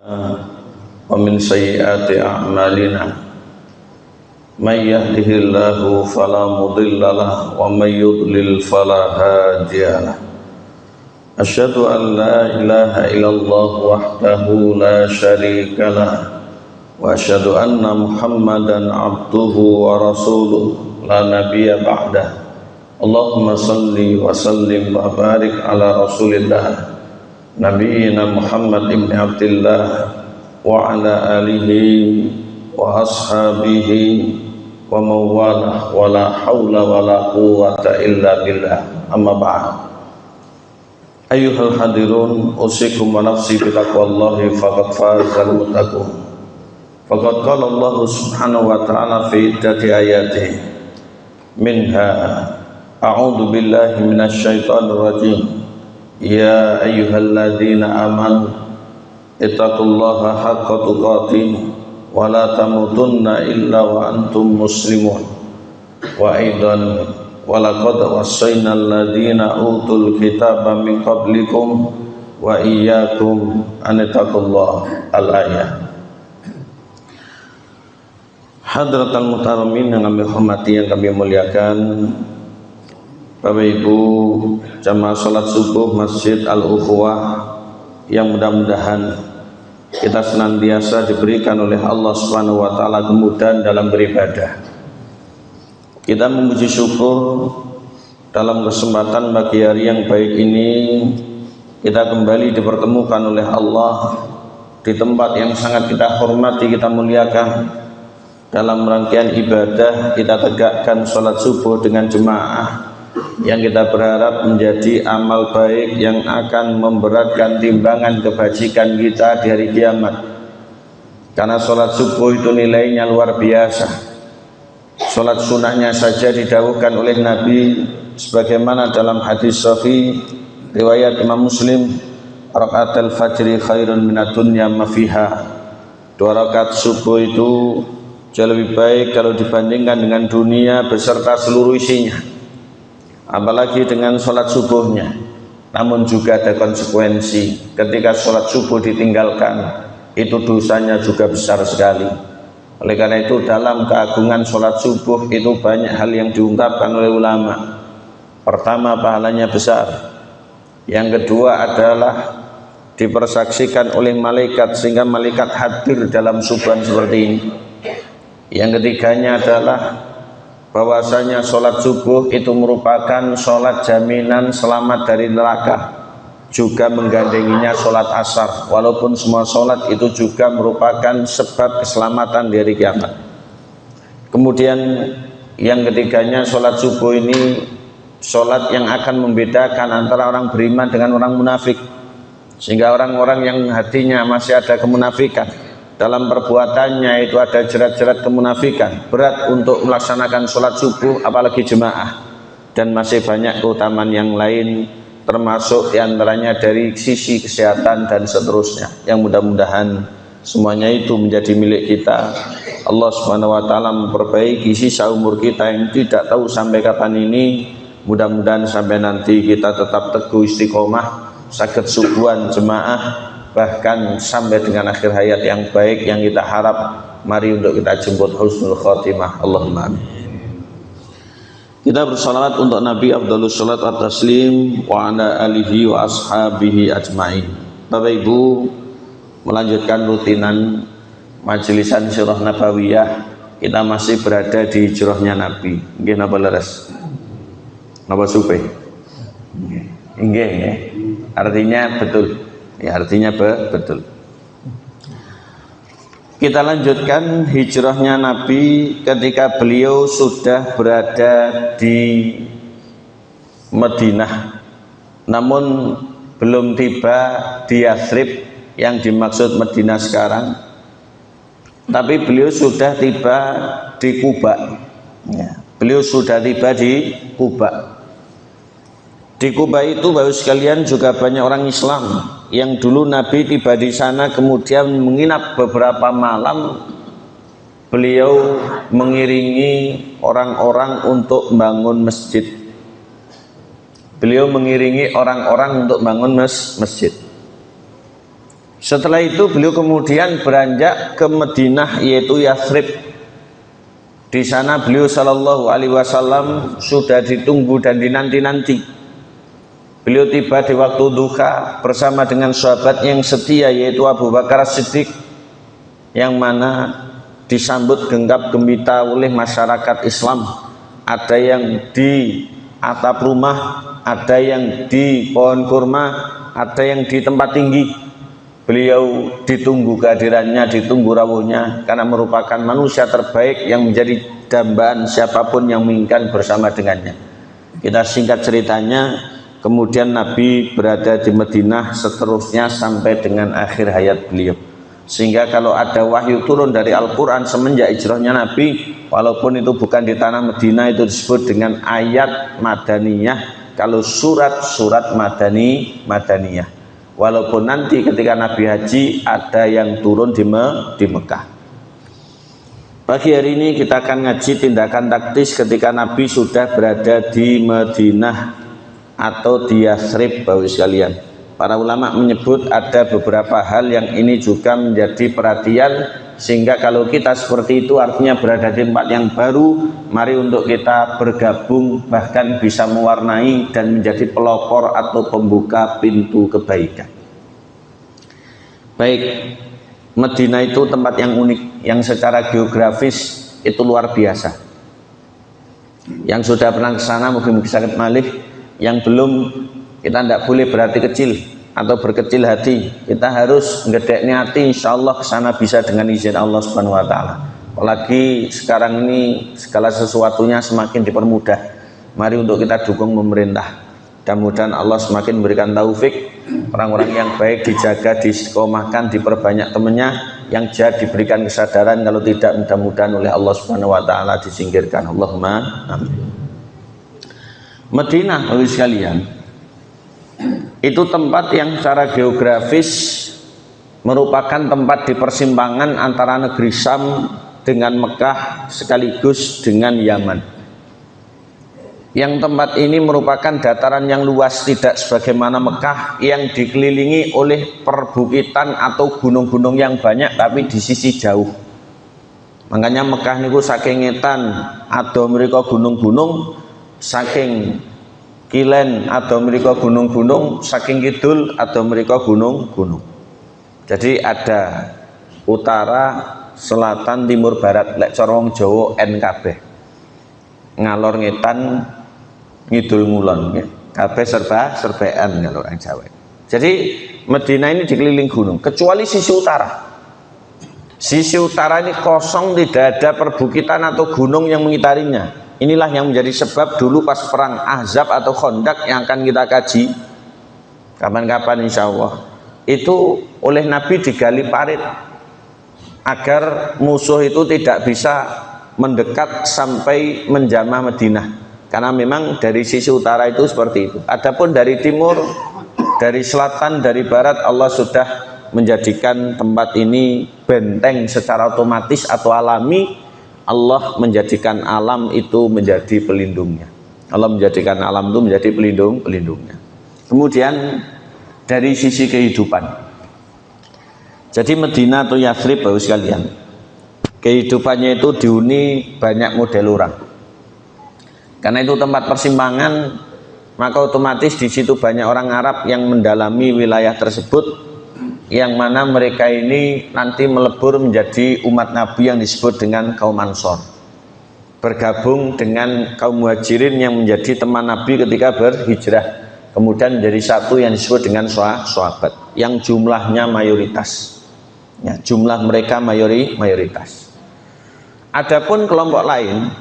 ومن سيئات أعمالنا من يهده الله فلا مضل له ومن يضلل فلا هادي له أشهد أن لا إله إلا الله وحده لا شريك له وأشهد أن محمدا عبده ورسوله لا نبي بعده اللهم صل وسلم وبارك على رسول الله نبينا محمد بن عبد الله وعلى آله وأصحابه ومن والاه ولا حول ولا قوة إلا بالله أما بعد أيها الحاضرون أوصيكم ونفسي بتقوى الله فقد فاز المتقون فقد قال الله سبحانه وتعالى في عدة آياته منها أعوذ بالله من الشيطان الرجيم يا أيها الذين آمنوا اتقوا الله حق تقاته ولا تموتن إلا وأنتم مسلمون وأيضا ولقد وصينا الذين أوتوا الكتاب من قبلكم وإياكم أن اتقوا الله الآية. Hadratul muhtaramin yang kami hormati, yang kami muliakan, Bapak Ibu jamaah salat subuh Masjid Al-Ukhuwah yang mudah-mudahan kita senantiasa diberikan oleh Allah Subhanahu wa taala kemudahan dalam beribadah. Kita memuji syukur dalam kesempatan pagi hari yang baik ini kita kembali dipertemukan oleh Allah di tempat yang sangat kita hormati, kita muliakan. Dalam rangkaian ibadah kita tegakkan sholat subuh dengan jemaah yang kita berharap menjadi amal baik yang akan memberatkan timbangan kebajikan kita di hari kiamat. Karena sholat subuh itu nilainya luar biasa. Sholat sunnahnya saja didawuhkan oleh Nabi sebagaimana dalam hadis sahih riwayat Imam Muslim, rakaatul fajri khairun minad dunya ma fiha. 2 rakaat subuh itu jauh lebih baik kalau dibandingkan dengan dunia beserta seluruh isinya, apalagi dengan sholat subuhnya. Namun juga ada konsekuensi, ketika sholat subuh ditinggalkan itu dosanya juga besar sekali. Oleh karena itu dalam keagungan sholat subuh itu banyak hal yang diungkapkan oleh ulama. Pertama, pahalanya besar. Yang kedua adalah dipersaksikan oleh malaikat sehingga malaikat hadir dalam subuhan seperti ini. Yang ketiganya adalah bahwasanya sholat subuh itu merupakan sholat jaminan selamat dari neraka, juga menggandenginya sholat asar, walaupun semua sholat itu juga merupakan sebab keselamatan dari kiamat. Kemudian yang ketiganya, sholat subuh ini sholat yang akan membedakan antara orang beriman dengan orang munafik, sehingga orang-orang yang hatinya masih ada kemunafikan, dalam perbuatannya itu ada jerat-jerat kemunafikan, berat untuk melaksanakan sholat subuh apalagi jemaah. Dan masih banyak keutamaan yang lain, termasuk diantaranya dari sisi kesehatan dan seterusnya, yang mudah-mudahan semuanya itu menjadi milik kita. Allah Subhanahu wa taala memperbaiki sisa umur kita yang tidak tahu sampai kapan ini. Mudah-mudahan sampai nanti kita tetap teguh istiqomah, saged subuhan jemaah, bahkan sampai dengan akhir hayat yang baik yang kita harap. Mari untuk kita jemput husnul khotimah. Allahumma amin. Kita bersalawat untuk Nabi afdhalus salat wa taslim wa ala alihi wa ashabihi ajmain. Bapak Ibu, melanjutkan rutinan majelisan sirah nabawiyah, kita masih berada di hijrahnya Nabi. Nggih napa leres? Napa supe? Nggih nggih. Artinya betul. Ya, artinya betul. Kita lanjutkan hijrahnya Nabi ketika beliau sudah berada di Madinah, namun belum tiba di Yathrib yang dimaksud Madinah sekarang, tapi beliau sudah tiba di Kuba. Ya, beliau sudah tiba di Kuba. Di Kuba itu Bapak sekalian juga banyak orang Islam yang dulu Nabi tiba di sana kemudian menginap beberapa malam. Beliau mengiringi orang-orang untuk bangun masjid. Beliau mengiringi orang-orang untuk bangun masjid. Setelah itu beliau kemudian beranjak ke Madinah, yaitu Yathrib. Di sana beliau sallallahu alaihi wasallam sudah ditunggu dan dinanti-nanti. Beliau tiba di waktu duha bersama dengan sahabat yang setia, yaitu Abu Bakar As-Siddiq, yang mana disambut genggam gembira oleh masyarakat Islam. Ada yang di atap rumah, ada yang di pohon kurma, ada yang di tempat tinggi. Beliau ditunggu kehadirannya, ditunggu rawuhnya, karena merupakan manusia terbaik yang menjadi dambaan siapapun yang menginginkan bersama dengannya. Kita singkat ceritanya, kemudian Nabi berada di Madinah seterusnya sampai dengan akhir hayat beliau. Sehingga kalau ada wahyu turun dari Al-Quran semenjak hijrahnya Nabi, walaupun itu bukan di tanah Madinah, itu disebut dengan ayat Madaniyah. Kalau surat-surat Madaniyah. Walaupun nanti ketika Nabi haji ada yang turun di Mekah. Pagi hari ini kita akan ngaji tindakan taktis ketika Nabi sudah berada di Madinah atau di Yathrib, Bapak sekalian. Para ulama menyebut ada beberapa hal yang ini juga menjadi perhatian, sehingga kalau kita seperti itu artinya berada di tempat yang baru. Mari untuk kita bergabung, bahkan bisa mewarnai dan menjadi pelopor atau pembuka pintu kebaikan. Baik, Madinah itu tempat yang unik, yang secara geografis itu luar biasa. Yang sudah pernah ke sana mungkin bisa malih, yang belum, kita tidak boleh berhati kecil atau berkecil hati. Kita harus ngedeknya hati, insya Allah ke sana bisa dengan izin Allah Subhanahu wa Ta'ala. Apalagi sekarang ini segala sesuatunya semakin dipermudah. Mari untuk kita dukung pemerintah. Mudah-mudahan Allah semakin memberikan taufik, orang-orang yang baik dijaga, diistiqomahkan, diperbanyak temannya, yang jahat diberikan kesadaran, kalau tidak mudah-mudahan oleh Allah Subhanahu wa Ta'ala disingkirkan. Allahumma amin. Madinah, Bapak sekalian, itu tempat yang secara geografis merupakan tempat di persimpangan antara negeri Syam dengan Mekah sekaligus dengan Yaman. Yang tempat ini merupakan dataran yang luas, tidak sebagaimana Mekah yang dikelilingi oleh perbukitan atau gunung-gunung yang banyak tapi di sisi jauh. Makanya Mekah niku saking ngetan atau mereka gunung-gunung, saking kilen atau mereka gunung-gunung, saking kidul atau mereka gunung-gunung. Jadi ada utara, selatan, timur, barat, lek corong Jawa NKB. Ngalor ngetan, ngidul ngulon, kabeh serba-serbaan kalau orang Jawa. Jadi Madinah ini dikeliling gunung, kecuali sisi utara. Sisi utara ini kosong, tidak ada perbukitan atau gunung yang mengitarinya. Inilah yang menjadi sebab dulu pas perang Ahzab atau Khandaq yang akan kita kaji kapan-kapan insya Allah, itu oleh Nabi digali parit agar musuh itu tidak bisa mendekat sampai menjamah Madinah, karena memang dari sisi utara itu seperti itu. Adapun dari timur, dari selatan, dari barat, Allah sudah menjadikan tempat ini benteng secara otomatis atau alami. Allah menjadikan alam itu menjadi pelindungnya. Allah menjadikan alam itu menjadi pelindungnya. Kemudian dari sisi kehidupan, jadi Madinah atau Yathrib, Bapak sekalian, kehidupannya itu dihuni banyak model orang. Karena itu tempat persimpangan, maka otomatis di situ banyak orang Arab yang mendalami wilayah tersebut, yang mana mereka ini nanti melebur menjadi umat Nabi yang disebut dengan kaum Ansor, bergabung dengan kaum Muhajirin yang menjadi teman Nabi ketika berhijrah, kemudian menjadi satu yang disebut dengan sahabat, yang jumlahnya mayoritas, ya, jumlah mereka mayoritas. Adapun kelompok lain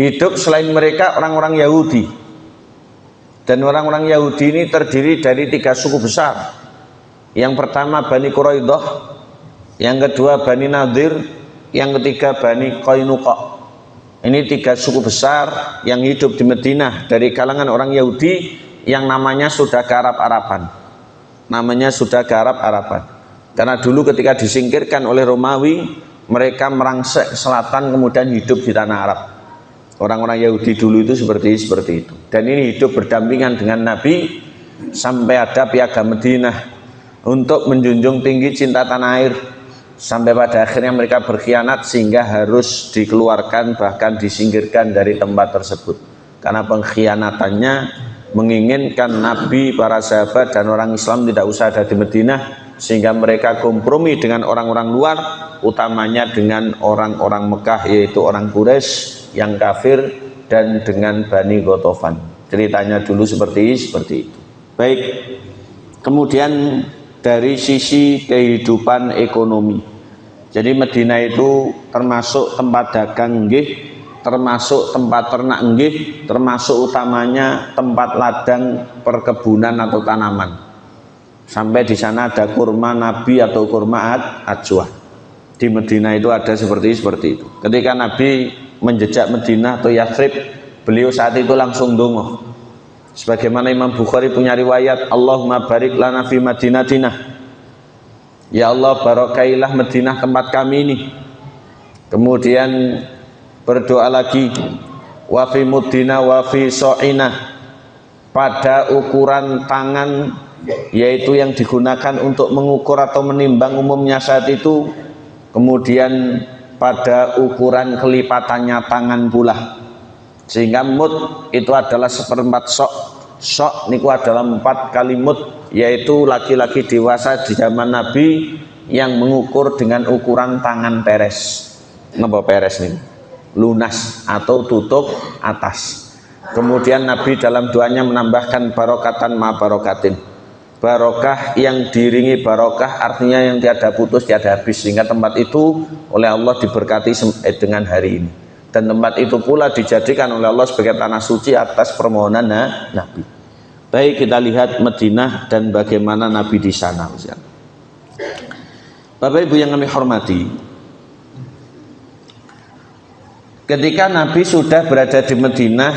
hidup selain mereka orang-orang Yahudi, dan orang-orang Yahudi ini terdiri dari 3 suku besar. Yang pertama Bani Quraidah, yang kedua Bani Nadir, yang ketiga Bani Qainuqa. Ini 3 suku besar yang hidup di Madinah dari kalangan orang Yahudi yang namanya sudah ke Arab-Araban. Namanya sudah ke Arab-Araban. Karena dulu ketika disingkirkan oleh Romawi, mereka merangsek ke selatan kemudian hidup di tanah Arab. Orang-orang Yahudi dulu itu seperti itu. Dan ini hidup berdampingan dengan Nabi sampai ada Piagam Madinah. untuk menjunjung tinggi cinta tanah air, sampai pada akhirnya mereka berkhianat sehingga harus dikeluarkan bahkan disingkirkan dari tempat tersebut karena pengkhianatannya menginginkan Nabi, para sahabat dan orang Islam tidak usah ada di Madinah, sehingga mereka kompromi dengan orang-orang luar, utamanya dengan orang-orang Mekah yaitu orang Quraisy yang kafir dan dengan Bani Ghatafan. Ceritanya dulu seperti itu. Baik, kemudian dari sisi kehidupan ekonomi, jadi Madinah itu termasuk tempat dagang nggih, termasuk tempat ternak nggih, termasuk utamanya tempat ladang perkebunan atau tanaman. Sampai di sana ada kurma Nabi atau kurma ajwa. Di Madinah itu ada seperti itu. Ketika Nabi menjejak Madinah atau Yathrib, beliau saat itu langsung dongo. Sebagaimana Imam Bukhari punya riwayat, Allahumma barik lana fi Madinatina. Ya Allah, barakailah Madinah tempat kami ini. Kemudian berdoa lagi, wa fi muddina wa fi so'ina, pada ukuran tangan, yaitu yang digunakan untuk mengukur atau menimbang umumnya saat itu, kemudian pada ukuran kelipatannya tangan pula, sehingga mud itu adalah seperempat sok niku adalah 4 kali mud, yaitu laki-laki dewasa di zaman Nabi yang mengukur dengan ukuran tangan peres. Napa peres nih? Lunas atau tutup atas. Kemudian Nabi dalam doanya menambahkan barokatan ma barokatin, barokah yang diringi barokah, artinya yang tiada putus tiada habis, sehingga tempat itu oleh Allah diberkati dengan hari ini, dan tempat itu pula dijadikan oleh Allah sebagai tanah suci atas permohonan Nabi. Baik, kita lihat Madinah dan bagaimana Nabi di sana. Bapak Ibu yang kami hormati, ketika Nabi sudah berada di Madinah,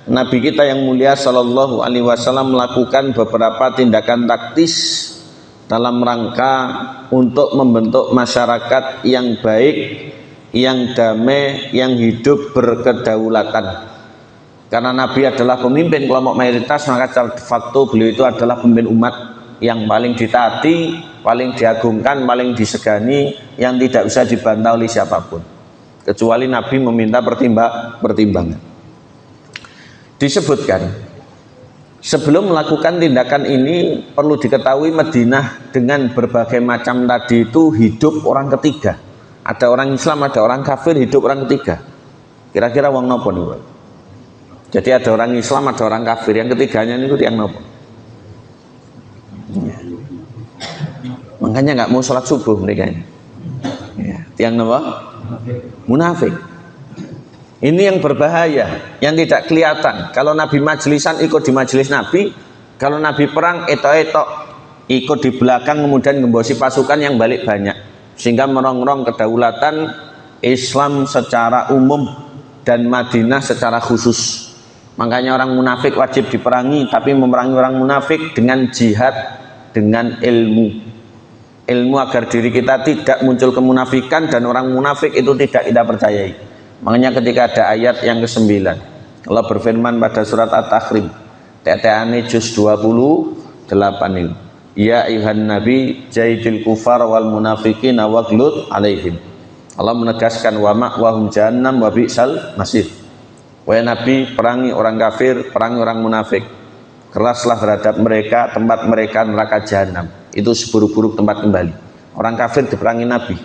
Nabi kita yang mulia Shallallahu Alaihi Wasallam melakukan beberapa tindakan taktis dalam rangka untuk membentuk masyarakat yang baik, yang damai, yang hidup berkedaulatan. Karena Nabi adalah pemimpin kelompok mayoritas, maka secara de facto beliau itu adalah pemimpin umat yang paling ditaati, paling diagungkan, paling disegani, yang tidak bisa dibantah oleh siapapun, kecuali Nabi meminta pertimbangan. Disebutkan sebelum melakukan tindakan ini perlu diketahui Madinah dengan berbagai macam tadi itu hidup orang ketiga. Ada orang Islam, ada orang kafir, hidup orang ketiga. Kira-kira wong nopo nih? Jadi ada orang Islam, ada orang kafir, yang ketiganya ini yang nopo? Ya. Makanya nggak mau sholat subuh mereka ini. Ya. Yang nopo? Munafik. Ini yang berbahaya, yang tidak kelihatan. Kalau Nabi majlisan ikut di majelis Nabi, kalau Nabi perang etok-etok ikut di belakang, kemudian ngembosi pasukan yang balik banyak, sehingga merongrong kedaulatan Islam secara umum dan Madinah secara khusus. Makanya orang munafik wajib diperangi, tapi memerangi orang munafik dengan jihad, dengan ilmu agar diri kita tidak muncul kemunafikan dan orang munafik itu tidak kita percayai. Makanya ketika ada ayat yang ke-9, Allah berfirman pada surat At-Tahrim, TTAN juz 28 ini, ya ayuhan nabi jahidil kufar wal munafiqina waghlud alaihim. Allah menegaskan wa ma'wahum jahannam wa bi'sal masir. Wahai Nabi, perangi orang kafir, perangi orang munafik, keraslah terhadap mereka, tempat mereka neraka jahanam, itu seburuk-buruk tempat kembali. Orang kafir diperangi Nabi,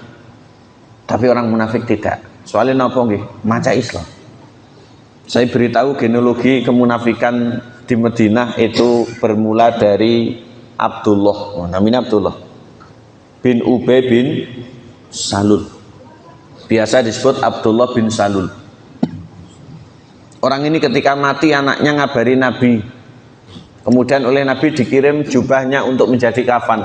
tapi orang munafik tidak. Soalnya napa nggih? Maca Islam. Saya beritahu genealogi kemunafikan di Madinah itu bermula dari Abdullah, namanya Abdullah bin Ubay bin Salul, biasa disebut Abdullah bin Salul. Orang ini ketika mati anaknya ngabari Nabi, kemudian oleh Nabi dikirim jubahnya untuk menjadi kafan.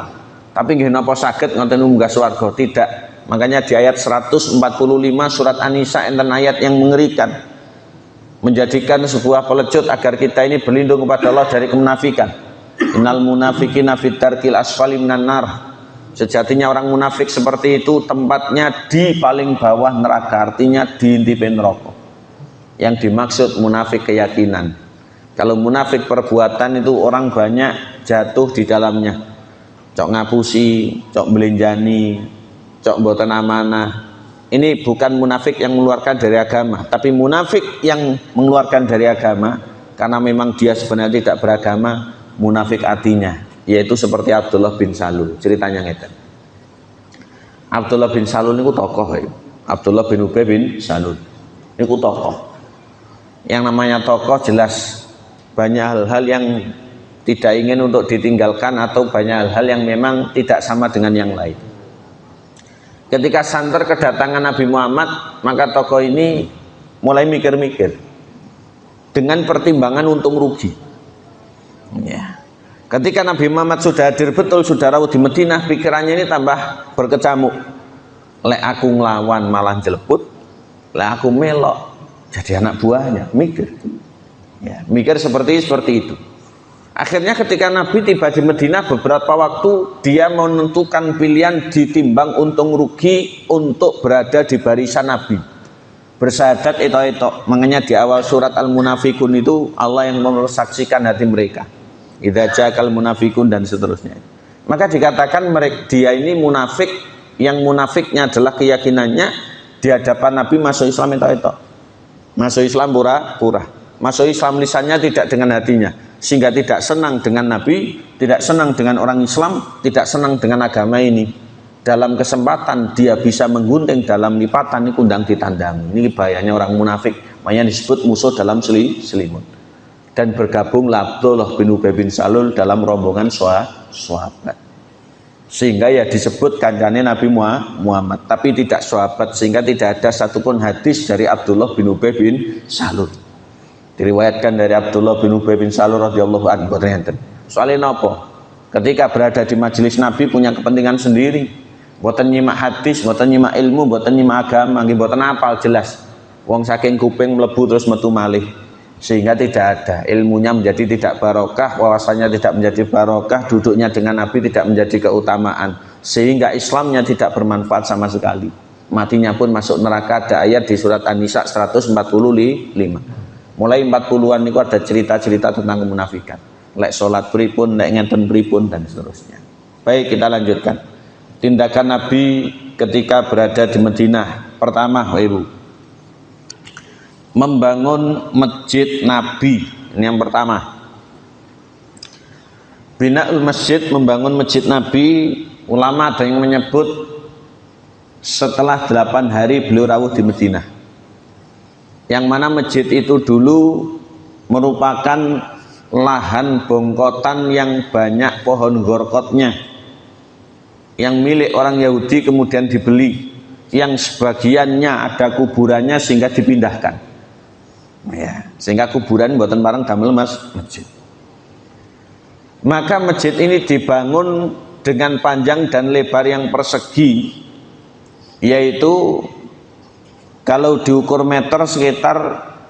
Tapi nggih napa saged ngoten munggah swarga? Tidak. Makanya di ayat 145 surat An-Nisa enten ayat yang mengerikan, menjadikan sebuah pelecut agar kita ini berlindung kepada Allah dari kemunafikan. Innal munafiqina fit darkil asfali minan nar. Sejatinya orang munafik seperti itu tempatnya di paling bawah neraka, artinya di inti neraka. Yang dimaksud munafik keyakinan. Kalau munafik perbuatan itu orang banyak jatuh di dalamnya. cok ngapusi, cok belenjani, cok mboten amanah. Ini bukan munafik yang mengeluarkan dari agama, tapi munafik yang mengeluarkan dari agama karena memang dia sebenarnya tidak beragama, munafik hatinya, yaitu seperti Abdullah bin Salul. Ceritanya ngeten. Abdullah bin Salul niku tokoh ya. Abdullah bin Ubay bin Salul niku tokoh. Yang namanya tokoh jelas banyak hal-hal yang tidak ingin untuk ditinggalkan atau banyak hal-hal yang memang tidak sama dengan yang lain. Ketika santer kedatangan Nabi Muhammad, maka tokoh ini mulai mikir-mikir dengan pertimbangan untung rugi. Ya. Ketika Nabi Muhammad sudah hadir betul, sudah rawuh di Madinah, pikirannya ini tambah berkecamuk. Lek aku nglawan malah jeleput, lek aku melok jadi anak buahnya, mikir. Ya, mikir seperti itu. Akhirnya ketika Nabi tiba di Madinah, beberapa waktu dia menentukan pilihan ditimbang untung rugi untuk berada di barisan Nabi. Bersahadat itu makanya di awal surat Al-Munafikun itu Allah yang mempersaksikan hati mereka. Idza ja'al munafikun dan seterusnya. Maka dikatakan dia ini munafik, yang munafiknya adalah keyakinannya di hadapan Nabi masuk Islam itu. Masuk Islam pura-pura. Masuk Islam lisannya tidak dengan hatinya, sehingga tidak senang dengan Nabi, tidak senang dengan orang Islam, tidak senang dengan agama ini. Dalam kesempatan dia bisa menggunting dalam lipatan, ini kundang ditandang. Ini bahayanya orang munafik, makanya disebut musuh dalam selimut. Dan bergabunglah Abdullah bin Ubay bin Salul dalam rombongan sahabat, sehingga ya disebut kancane Nabi Muhammad, tapi tidak sahabat, sehingga tidak ada satupun hadis dari Abdullah bin Ubay bin Salul. Diriwayatkan dari Abdullah bin Ubay bin Salul radhiyallahu anhu. Soalnya napa? Ketika berada di majelis Nabi punya kepentingan sendiri. Mboten nyimak hadis, mboten nyimak ilmu, mboten nyimak agama, nggih mboten apal jelas. Wong saking kuping mlebu terus metu malih. Sehingga tidak ada ilmunya menjadi tidak barokah, wawasannya tidak menjadi barokah, duduknya dengan Nabi tidak menjadi keutamaan, sehingga Islamnya tidak bermanfaat sama sekali. Matinya pun masuk neraka. Ada ayat di surat An-Nisa 145. Mulai 40-an itu ada cerita-cerita tentang kemunafikan. Lek sholat pripun, lek ngenten pripun dan seterusnya. Baik, kita lanjutkan. Tindakan Nabi ketika berada di Madinah. Pertama, Ibu, membangun masjid Nabi. Ini yang pertama. Bina'ul masjid, membangun masjid Nabi. Ulama ada yang menyebut setelah 8 hari beliau rawuh di Madinah. Yang mana masjid itu dulu merupakan lahan bongkotan yang banyak pohon gorkotnya, yang milik orang Yahudi kemudian dibeli, yang sebagiannya ada kuburannya sehingga dipindahkan. Ya, sehingga kuburan buatan barang damel masjid. Maka masjid ini dibangun dengan panjang dan lebar yang persegi, yaitu kalau diukur meter sekitar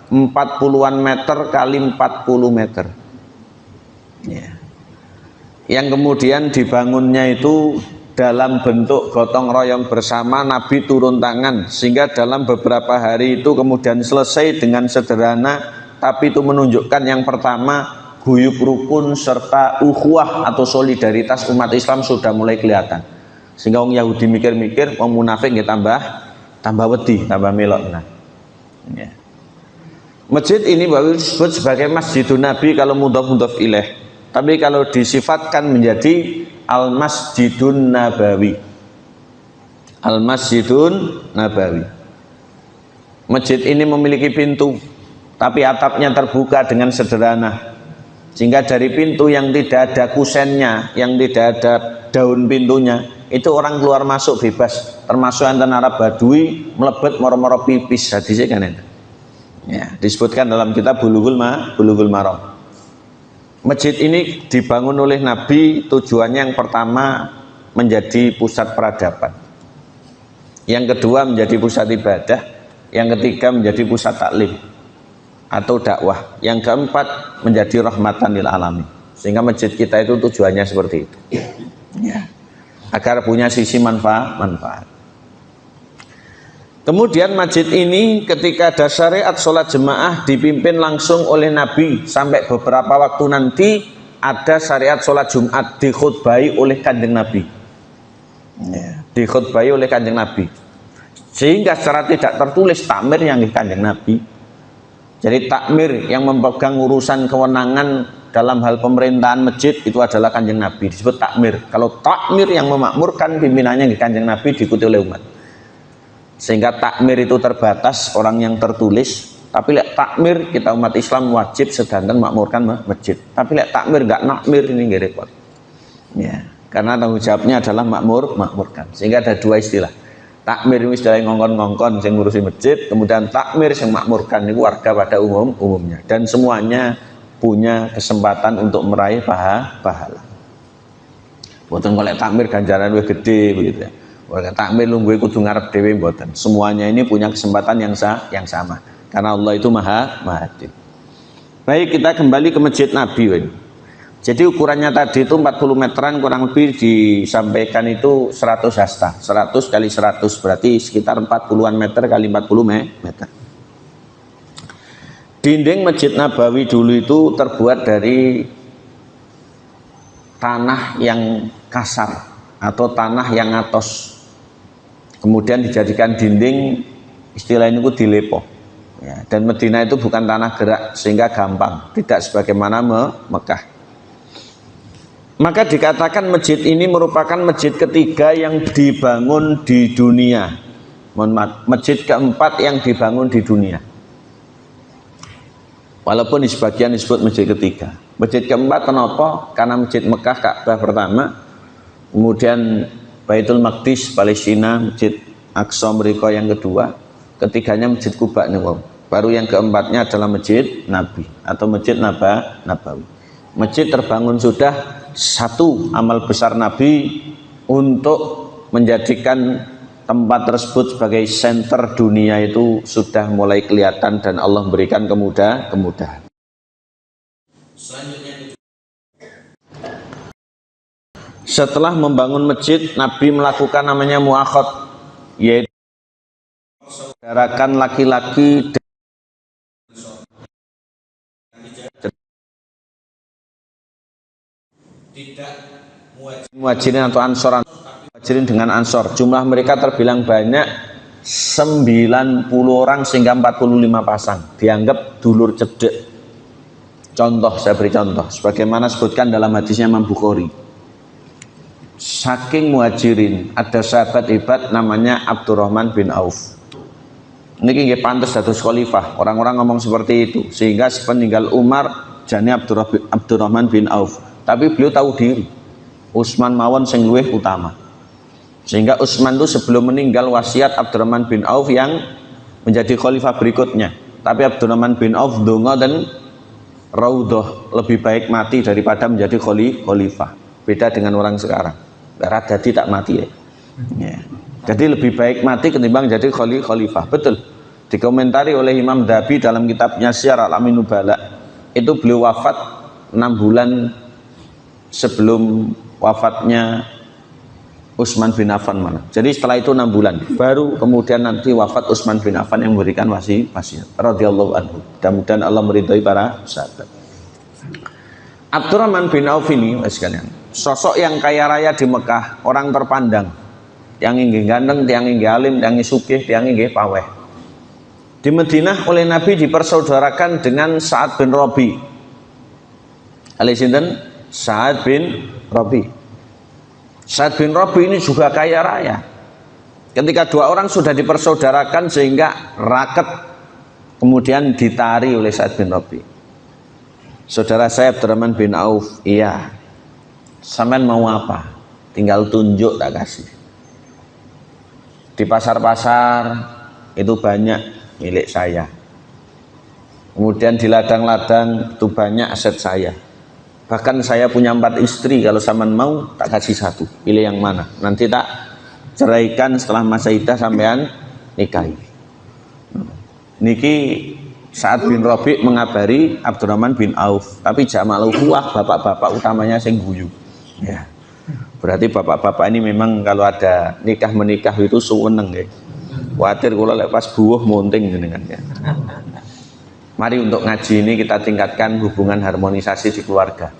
40-an meter kali 40 meter. Ya. Yang kemudian dibangunnya itu dalam bentuk gotong royong bersama, Nabi turun tangan, sehingga dalam beberapa hari itu kemudian selesai dengan sederhana, tapi itu menunjukkan yang pertama, guyub rukun serta ukhuwah atau solidaritas umat Islam sudah mulai kelihatan. Sehingga orang Yahudi mikir-mikir, orang munafik ya tambah wedi, tambah melok. Nah, ya. Masjid ini disebut sebagai Masjidun Nabi kalau mudhaf ilaih, tapi kalau disifatkan menjadi Al-Masjidun Nabawi. Al-Masjidun Nabawi. Masjid ini memiliki pintu, tapi atapnya terbuka dengan sederhana, sehingga dari pintu yang tidak ada kusennya, yang tidak ada daun pintunya, itu orang keluar masuk bebas, termasuk enten Arab Badui melebet moro-moro pipis. Hadisnya kan itu. Ya, disebutkan dalam kitab Bulughul Maram. Masjid ini dibangun oleh Nabi, tujuannya yang pertama menjadi pusat peradaban, yang kedua menjadi pusat ibadah, yang ketiga menjadi pusat taklim atau dakwah, yang keempat menjadi rahmatan lil alamin. Sehingga masjid kita itu tujuannya seperti itu. Ya. Agar punya sisi manfaat. Kemudian masjid ini ketika ada syariat sholat jemaah dipimpin langsung oleh Nabi, sampai beberapa waktu nanti ada syariat sholat Jumat dikhutbahi oleh Kanjeng Nabi. Ya, dikhutbahi oleh Kanjeng Nabi. Sehingga secara tidak tertulis takmir yang di Kanjeng Nabi. Jadi takmir yang memegang urusan kewenangan dalam hal pemerintahan masjid itu adalah Kanjeng Nabi, disebut takmir. Kalau takmir yang memakmurkan pimpinannya di Kanjeng Nabi diikuti oleh umat. Sehingga takmir itu terbatas orang yang tertulis. Tapi lek takmir kita umat Islam wajib sedangkan makmurkan masjid. Tapi lek takmir nggak nakmir ini nggak repot. Ya, karena tanggung jawabnya adalah makmurkan. Sehingga ada dua istilah. Takmir itu istilah ngongkon-ngongkon yang ngurusi masjid, kemudian takmir yang makmurkan itu warga pada umumnya. Dan semuanya punya kesempatan untuk meraih pahala. Boten golek takmir ganjaran luwih gede begitu ya. Golek takmir lungguhe kudu ngarep dhewe mboten. Semuanya ini punya kesempatan yang sama. Karena Allah itu maha adil. Baik, kita kembali ke Masjid Nabi. Jadi ukurannya tadi itu 40 meteran, kurang lebih disampaikan itu 100 hasta. 100 kali 100 berarti sekitar 40-an meter kali 40 meter. Dinding Masjid Nabawi dulu itu terbuat dari tanah yang kasar atau tanah yang atos. Kemudian dijadikan dinding, istilah ini dilepo. Ya, dan Madinah itu bukan tanah gerak sehingga gampang, tidak sebagaimana Mekah. Maka dikatakan masjid ini merupakan masjid ketiga yang dibangun di dunia. Masjid keempat yang dibangun di dunia. Walaupun di sebagian disebut masjid ketiga. Masjid keempat kenapa? Karena masjid Mekah Ka'bah pertama, kemudian Baitul Maqdis Palestina, Masjid Aqsa mereka yang kedua, ketiganya Masjid Kuba nih, baru yang keempatnya adalah Masjid Nabi atau Masjid Nabawi. Masjid terbangun sudah satu amal besar Nabi untuk menjadikan tempat tersebut sebagai center dunia itu sudah mulai kelihatan dan Allah memberikan kemudahan. Setelah membangun masjid, Nabi melakukan namanya muakhad, yaitu saudarakan laki-laki tidak muhajirin atau ansor, muhajirin dengan ansor. Jumlah mereka terbilang banyak, 90 orang sehingga 45 pasang. Dianggap dulur cedek. Contoh, saya beri contoh. Sebagaimana sebutkan dalam hadisnya Imam Bukhari. Saking muhajirin, ada sahabat hebat namanya Abdurrahman bin Auf. Ini nggih pantas dados khalifah. Orang-orang ngomong seperti itu. Sehingga sepeninggal Umar, jane Abdurrahman bin Auf. Tapi beliau tahu diri. Utsman mawon sing luwih utama. Sehingga Utsman itu sebelum meninggal wasiat Abdurrahman bin Auf yang menjadi khalifah berikutnya. Tapi Abdurrahman bin Auf donga dan raudhah, lebih baik mati daripada menjadi khalifah. Beda dengan orang sekarang. Berat jadi tak mati ya. Ya. Jadi lebih baik mati ketimbang jadi khalifah. Betul. Dikomentari oleh Imam Dhabi dalam kitabnya Syiar Al-Alamin Nubala. Itu beliau wafat 6 bulan sebelum wafatnya Utsman bin Affan mana. Jadi setelah itu 6 bulan. Baru kemudian nanti wafat Utsman bin Affan yang memberikan wasiat. Radhiyallahu anhu. Mudah-mudahan Allah meridhai para sahabat. Abdurrahman bin Auf ini, sekalian, sosok yang kaya raya di Mekah, orang terpandang, yang inggih ganteng, yang inggih alim, yang inggih sugih, yang inggih paweh. Di Madinah oleh Nabi dipersaudarakan dengan Sa'ad bin Rabi. Alisinten Sa'ad bin Rabi. Sa'ad bin Rabi ini juga kaya raya. Ketika dua orang sudah dipersaudarakan sehingga raket, kemudian ditari oleh Sa'ad bin Rabi. Saudara saya Abdurrahman bin Auf, iya, sampean mau apa? Tinggal tunjuk tak kasih. Di pasar-pasar itu banyak milik saya. Kemudian di ladang-ladang itu banyak aset saya. Bahkan saya punya 4 istri, kalau sampean mau tak kasih 1. Pilih yang mana? Nanti tak ceraikan setelah masa iddah sampean nikahi. Niki Sa'ad bin Rabi mengabari Abdurrahman bin Auf, tapi Jamalul Huwah, bapak-bapak utamanya sing guyu. Ya. Berarti bapak-bapak ini memang kalau ada nikah-menikah itu suweneng nggih. Kuwatir kula lek pas buwuh monting jenengan ya. Mari untuk ngaji ini kita tingkatkan hubungan harmonisasi di keluarga.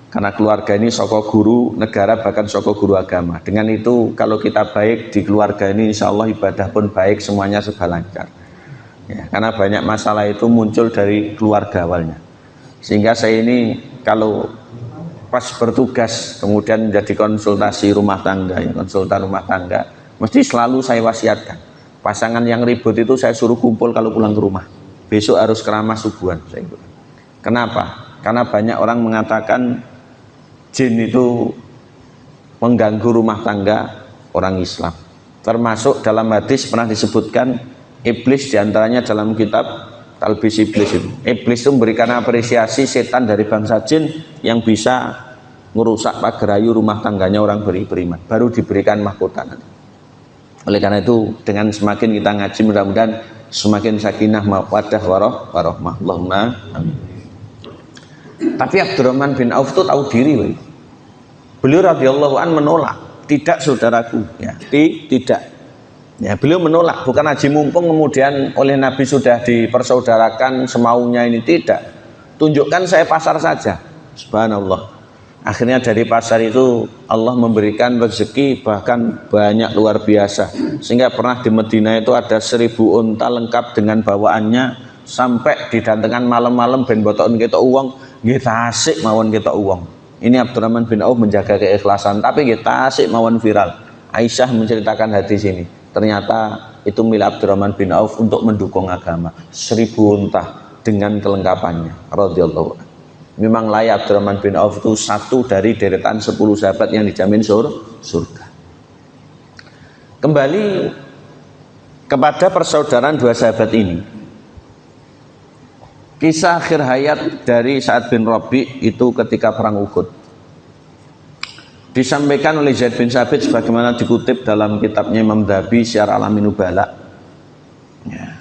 Karena keluarga ini soko guru negara, bahkan soko guru agama. Dengan itu kalau kita baik di keluarga ini, insya Allah ibadah pun baik, semuanya serba lancar. Ya, karena banyak masalah itu muncul dari keluarga awalnya. Sehingga saya ini kalau pas bertugas kemudian menjadi konsultasi rumah tangga, konsultan rumah tangga, mesti selalu saya wasiatkan. Pasangan yang ribut itu saya suruh kumpul kalau pulang ke rumah. Besok harus keramas subuhan. Kenapa? Karena banyak orang mengatakan jin itu mengganggu rumah tangga orang Islam. Termasuk dalam hadis pernah disebutkan iblis diantaranya dalam kitab Talbis Iblis itu. Iblis itu memberikan apresiasi setan dari bangsa jin yang bisa merusak pagerayu rumah tangganya orang beriman. Baru diberikan mahkota. Oleh karena itu dengan semakin kita ngaji mudah-mudahan semakin sakinah mawaddah warahmah. Allahumma amin. Tapi Abdurrahman bin Auf itu tahu diri. Beliau radhiyallahu an menolak. Tidak saudaraku, ya, tidak. Ya, beliau menolak, bukan haji mumpung kemudian oleh Nabi sudah dipersaudarakan semaunya, ini tidak. Tunjukkan saya pasar saja. Subhanallah. Akhirnya dari pasar itu Allah memberikan rezeki bahkan banyak luar biasa. Sehingga pernah di Madinah itu ada 1000 unta lengkap dengan bawaannya, sampai didatengkan malam-malam ben botoken kita uang. Kita asik mawon kita uang. Ini Abdurrahman bin Auf menjaga keikhlasan, tapi kita asik mawon viral. Aisyah menceritakan hadis ini. Ternyata itu milik Abdurrahman bin Auf untuk mendukung agama. 1000 unta dengan kelengkapannya. Radhiyallahu anhu. Memang layak Abdurrahman bin Auf itu satu dari deretan 10 sahabat yang dijamin surga. Kembali kepada persaudaraan dua sahabat ini. Kisah akhir hayat dari Sa'ad bin Rabi' itu ketika perang Uhud. Disampaikan oleh Zaid bin Sabit sebagaimana dikutip dalam kitabnya Imam Dhahabi Syiar Alamin Nubala. Ya.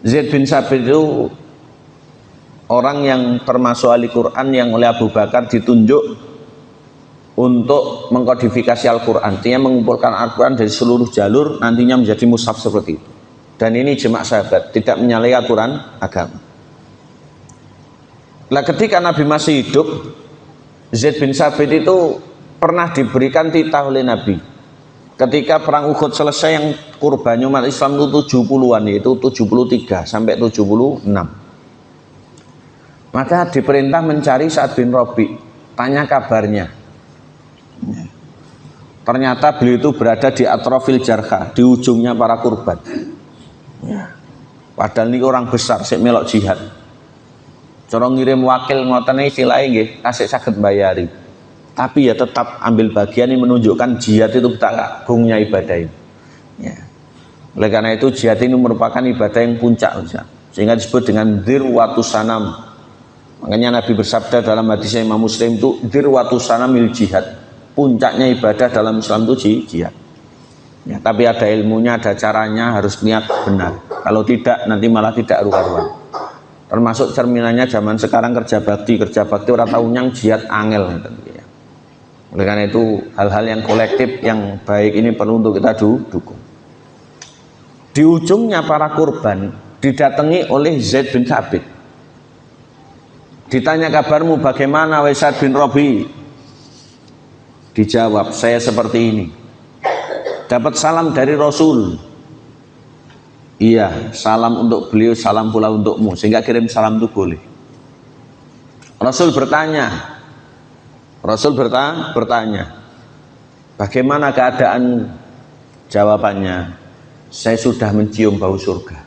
Zaid bin Sabit itu orang yang termasuk ahli Quran yang oleh Abu Bakar ditunjuk untuk mengkodifikasi Al-Quran. Artinya mengumpulkan Al-Quran dari seluruh jalur nantinya menjadi mushaf seperti itu. Dan ini jemaah sahabat, tidak menyalahi aturan agama. Nah, ketika Nabi masih hidup, Zaid bin Sabit itu pernah diberikan titah oleh Nabi. Ketika perang Uhud selesai, yang kurbannya umat Islam itu 70-an, yaitu 73 sampai 76. Maka diperintah mencari Sa'ad bin Rabi', tanya kabarnya. Ternyata beliau itu berada di atrofil jarha, di ujungnya para kurban. Padahal ini orang besar, sik melok jihad. Cara ngirim wakil ngoten istilahnya nggih, kasih saged bayari. Tapi ya tetap ambil bagian ini menunjukkan jihad itu tak agungnya ibadah ini. Ya. Oleh karena itu jihad ini merupakan ibadah yang puncak, sehingga disebut dengan dzirwatus sanam. Makanya Nabi bersabda dalam hadis Imam Muslim itu dzirwatus sanamil jihad. Puncaknya ibadah dalam Islam itu jihad. Ya, tapi ada ilmunya, ada caranya, harus niat benar. Kalau tidak nanti malah tidak rupa-rupa. Termasuk cerminannya zaman sekarang kerja bakti orang tahu yang jihad angel. Ya. Oleh karena itu hal-hal yang kolektif yang baik ini perlu untuk kita dukung. Di ujungnya para kurban didatangi oleh Zaid bin Sabit. Ditanya kabarmu bagaimana wahai Sa'ad bin Rabi'? Dijawab, saya seperti ini. Dapat salam dari Rasul. Iya, salam untuk beliau, salam pula untukmu. Sehingga kirim salam itu boleh. Rasul bertanya, bagaimana keadaanmu? Jawabannya, saya sudah mencium bau surga.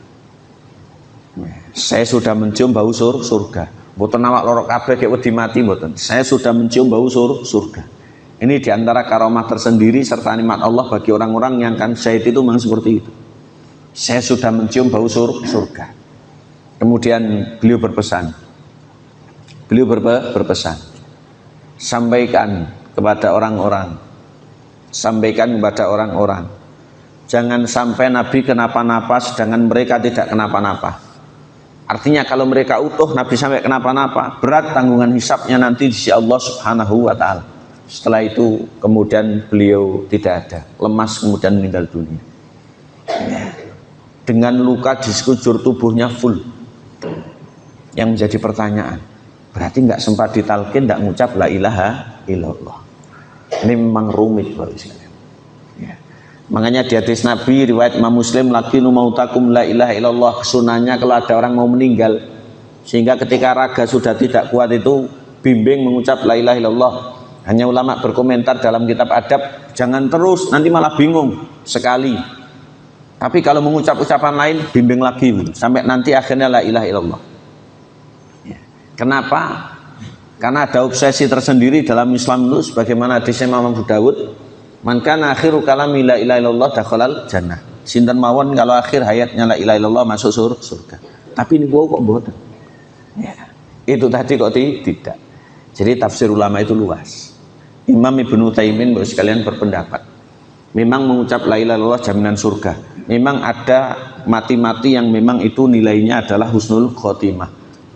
Saya sudah mencium bau surga. Mboten awak lorok kabeh kek wedi mati mboten. Saya sudah mencium bau surga. Ini diantara karomah tersendiri serta nikmat Allah bagi orang-orang yang kan syahid itu memang seperti itu. Saya sudah mencium bau surga. Kemudian beliau berpesan. Sampaikan kepada orang-orang. Jangan sampai Nabi kenapa-napa sedangkan mereka tidak kenapa-napa. Artinya kalau mereka utuh, Nabi sampai kenapa-napa, berat tanggungan hisabnya nanti di sisi Allah Subhanahu wa ta'ala. Setelah itu kemudian beliau tidak ada, lemas kemudian meninggal dunia. Dengan luka di sekujur tubuhnya full. Yang menjadi pertanyaan, berarti nggak sempat ditalkin, nggak ngucap la ilaha illallah. Ini memang rumit Bapak sekalian. Ya. Makanya di hadis Nabi riwayat Imam Muslim, lakinu mautakum la ilaha illallah, sunahnya kalau ada orang mau meninggal, sehingga ketika raga sudah tidak kuat itu bimbing mengucap la ilaha illallah. Hanya ulama berkomentar dalam kitab adab, jangan terus nanti malah bingung sekali. Tapi kalau mengucap ucapan lain bimbing lagi sampai nanti akhirnya la ilaha illallah. Ya. Kenapa? Karena ada obsesi tersendiri dalam Islam itu, sebagaimana hadis Imam Abu Dawud, man kana akhiru kalami la ilaha illallah dakhalal jannah. Sinten mawon kalau akhir hayatnya la ilaha illallah masuk surga. Tapi ini gua kok mboten. Ya. Itu tadi kok tidak. Jadi tafsir ulama itu luas. Imam Ibnu Taimin Bapak sekalian berpendapat, memang mengucap la ilaha illallah jaminan surga. Memang ada mati-mati yang memang itu nilainya adalah husnul khotimah.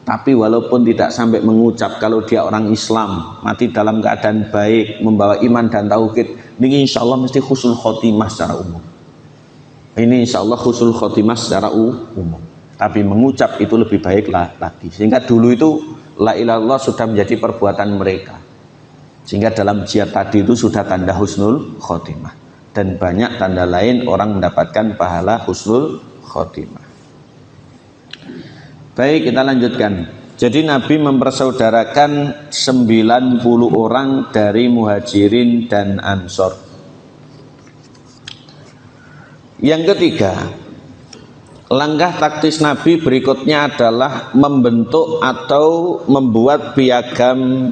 Tapi walaupun tidak sampai mengucap, kalau dia orang Islam mati dalam keadaan baik, membawa iman dan tauhid, ini insya Allah mesti husnul khotimah secara umum. Ini insya Allah husnul khotimah secara umum. Tapi mengucap itu lebih baik lagi. Sehingga dulu itu la ilaha illallah sudah menjadi perbuatan mereka. Sehingga dalam jihad tadi itu sudah tanda husnul khotimah. Dan banyak tanda lain orang mendapatkan pahala husnul khotimah. Baik, kita lanjutkan. Jadi Nabi mempersaudarakan 90 orang dari Muhajirin dan Ansor. Yang ketiga, langkah taktis Nabi berikutnya adalah membentuk atau membuat piagam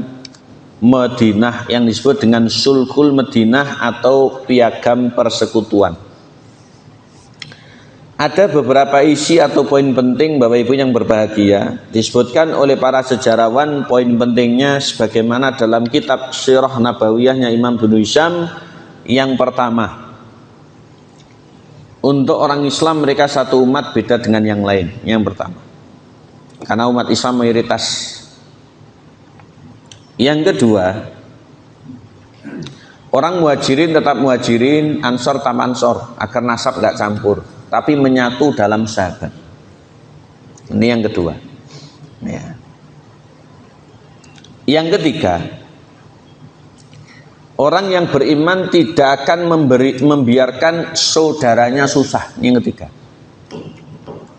Madinah yang disebut dengan Sulhul Madinah atau piagam persekutuan. Ada beberapa isi atau poin penting Bapak Ibu yang berbahagia, disebutkan oleh para sejarawan. Poin pentingnya sebagaimana dalam kitab Sirah Nabawiyahnya Imam Ibnu Hisham. Yang pertama, untuk orang Islam mereka satu umat beda dengan yang lain. Yang pertama, karena umat Islam mayoritas. Yang kedua, orang Muhajirin tetap Muhajirin, Ansor tetap Ansor, agar nasab gak campur, tapi menyatu dalam sahabat. Ini yang kedua. Ya. Yang ketiga, orang yang beriman tidak akan membiarkan saudaranya susah. Yang ketiga.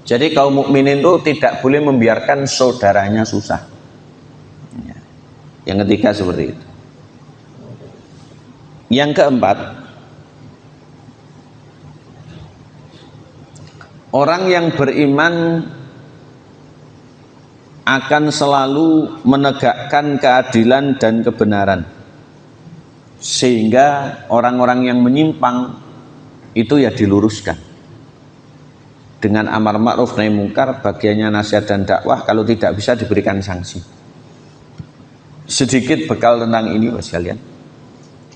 Jadi kaum mukminin itu tidak boleh membiarkan saudaranya susah. Ya. Yang ketiga seperti itu. Yang keempat, orang yang beriman akan selalu menegakkan keadilan dan kebenaran, sehingga orang-orang yang menyimpang itu ya diluruskan dengan amar ma'ruf nahi mungkar, bagiannya nasihat dan dakwah, kalau tidak bisa diberikan sanksi. Sedikit bekal tentang ini Bapak sekalian.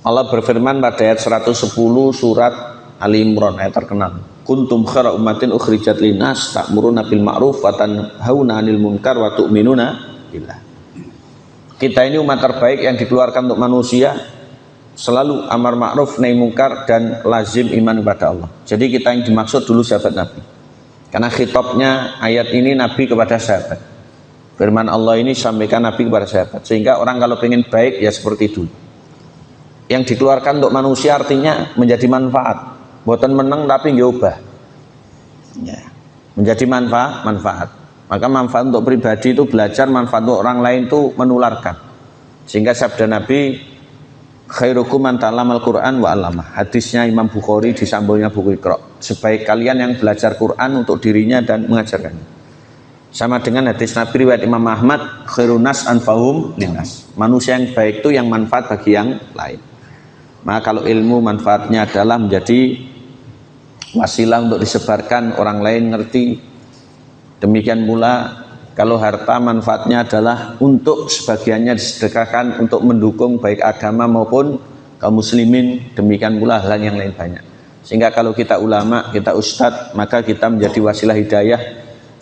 Allah berfirman pada ayat 110 surat Ali Imran, ayat terkenal, kuntum khaira ummatin ukhrijat linnas ta'muruna bil ma'ruf wa tanhauna 'anil munkar wa tu'minuna billah. Kita ini umat terbaik yang dikeluarkan untuk manusia, selalu amar ma'ruf nahi mungkar dan lazim iman kepada Allah. Jadi kita yang dimaksud dulu sahabat Nabi. Karena khitabnya ayat ini Nabi kepada sahabat. Firman Allah ini sampaikan Nabi kepada sahabat. Sehingga orang kalau pengen baik ya seperti itu. Yang dikeluarkan untuk manusia artinya menjadi manfaat. Buatan menang tapi nggak ubah. Ya. Menjadi manfaat. Maka manfaat untuk pribadi itu belajar, manfaat untuk orang lain itu menularkan. Sehingga sabda Nabi, khairukum man ta'allamal Qur'an wa 'allamah. Hadisnya Imam Bukhari disambungnya buku Iqra. Sebaik kalian yang belajar Quran untuk dirinya dan mengajarkannya. Sama dengan hadis Nabi riwayat Imam Ahmad, khairun nas anfa'uhum linnas. Manusia yang baik itu yang manfaat bagi yang lain. Maka kalau ilmu manfaatnya adalah menjadi wasilah untuk disebarkan, orang lain ngerti. Demikian pula kalau harta manfaatnya adalah untuk sebagiannya disedekahkan untuk mendukung baik agama maupun kaum muslimin. Demikian pula hal yang lain banyak. Sehingga kalau kita ulama, kita ustadz, maka kita menjadi wasilah hidayah.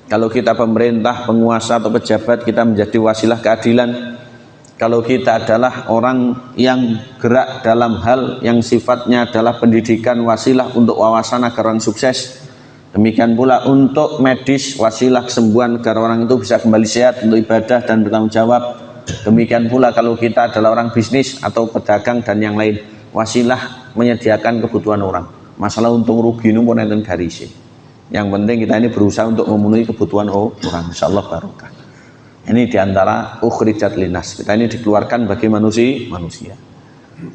Kalau kita pemerintah, penguasa atau pejabat, kita menjadi wasilah keadilan. Kalau kita adalah orang yang gerak dalam hal yang sifatnya adalah pendidikan, wasilah untuk wawasan agar orang sukses. Demikian pula untuk medis, wasilah kesembuhan agar orang itu bisa kembali sehat untuk ibadah dan bertanggung jawab. Demikian pula kalau kita adalah orang bisnis atau pedagang dan yang lain, wasilah menyediakan kebutuhan orang. Masalah untung rugi itu pun enten garis. Yang penting kita ini berusaha untuk memenuhi kebutuhan orang. Insyaallah barokah. Ini diantara ukhrijat linas. Kita ini dikeluarkan bagi manusia.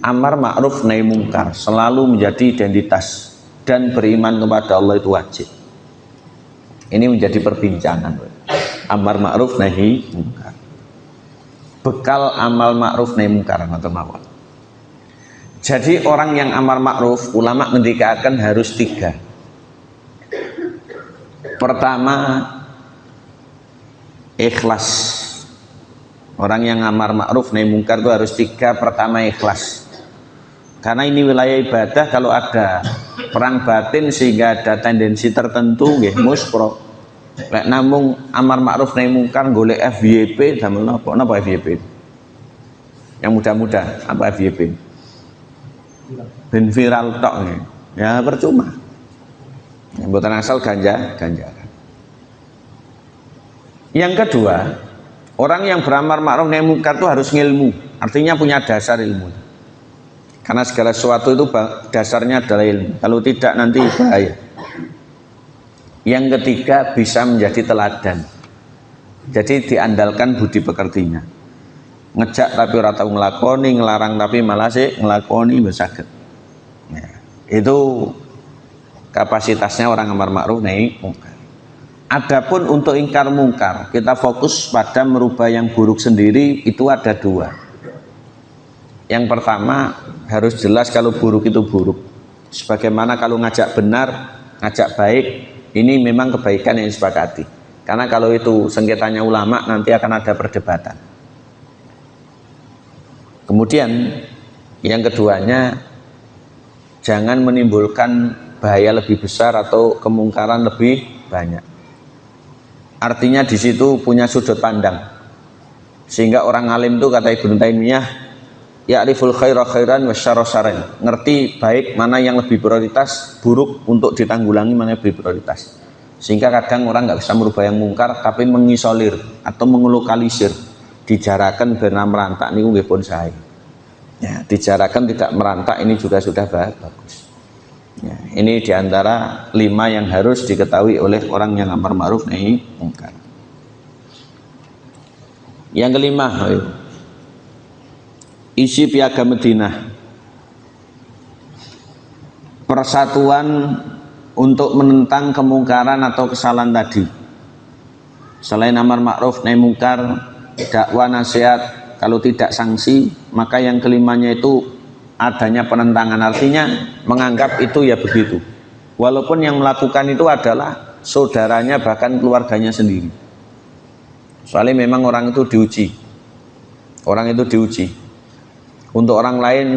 Amar ma'ruf nahi mungkar selalu menjadi identitas, dan beriman kepada Allah itu wajib. Ini menjadi perbincangan. Amar ma'ruf nahi mungkar. Bekal amal ma'ruf nahi mungkar. Jadi orang yang amar ma'ruf, ulama ngendikakan harus 3. Pertama, ikhlas. Orang yang amar ma'ruf nahi mungkar itu harus 3. Pertama, ikhlas. Karena ini wilayah ibadah, kalau ada perang batin sehingga ada tendensi tertentu nggih muspro. Lek namung amar ma'ruf nahi mungkar golek FYP damel napa FYP? Yang muda-muda apa FYP? Ben viral tok nih. Ya percuma. Yang mboten asal ganjaran. Yang kedua, orang yang beramar ma'ruf nahi mungkar itu harus ngilmu, artinya punya dasar ilmu. Karena segala sesuatu itu dasarnya adalah ilmu. Kalau tidak nanti bahaya. Yang ketiga, bisa menjadi teladan. Jadi diandalkan budi pekertinya. Ngejak tapi ora tau nglakoni, ngelarang tapi malah sih nglakoni wis saged. Ya, itu kapasitasnya orang amar ma'ruf nahi mungkar. Adapun untuk ingkar mungkar, kita fokus pada merubah yang buruk sendiri, itu ada 2. Yang pertama, harus jelas kalau buruk itu buruk. Sebagaimana kalau ngajak benar, ngajak baik, ini memang kebaikan yang disepakati. Karena kalau itu sengketanya ulama, nanti akan ada perdebatan. Kemudian, yang keduanya, jangan menimbulkan bahaya lebih besar atau kemungkaran lebih banyak. Artinya di situ punya sudut pandang, sehingga orang alim itu kata Ibnu Taimiyah, ya'riful khaira khairan wa syarra syarran, ngerti baik mana yang lebih prioritas, buruk untuk ditanggulangi mana yang lebih prioritas. Sehingga kadang orang nggak bisa merubah yang mungkar, tapi mengisolir atau mengelokalisir, dijarakan benar merantak niku nggih pun sae. Ya, dijarakan tidak merantak ini juga sudah bagus. Ya, ini diantara 5 yang harus diketahui oleh orang yang amar ma'ruf nahi mungkar. Yang kelima, isi piagam Madinah, persatuan untuk menentang kemungkaran atau kesalahan tadi. Selain amar ma'ruf nahi mungkar, dakwah, nasihat, kalau tidak sanksi, maka yang kelimanya itu adanya penentangan, artinya menganggap itu ya begitu, walaupun yang melakukan itu adalah saudaranya bahkan keluarganya sendiri. Soalnya memang orang itu diuji, untuk orang lain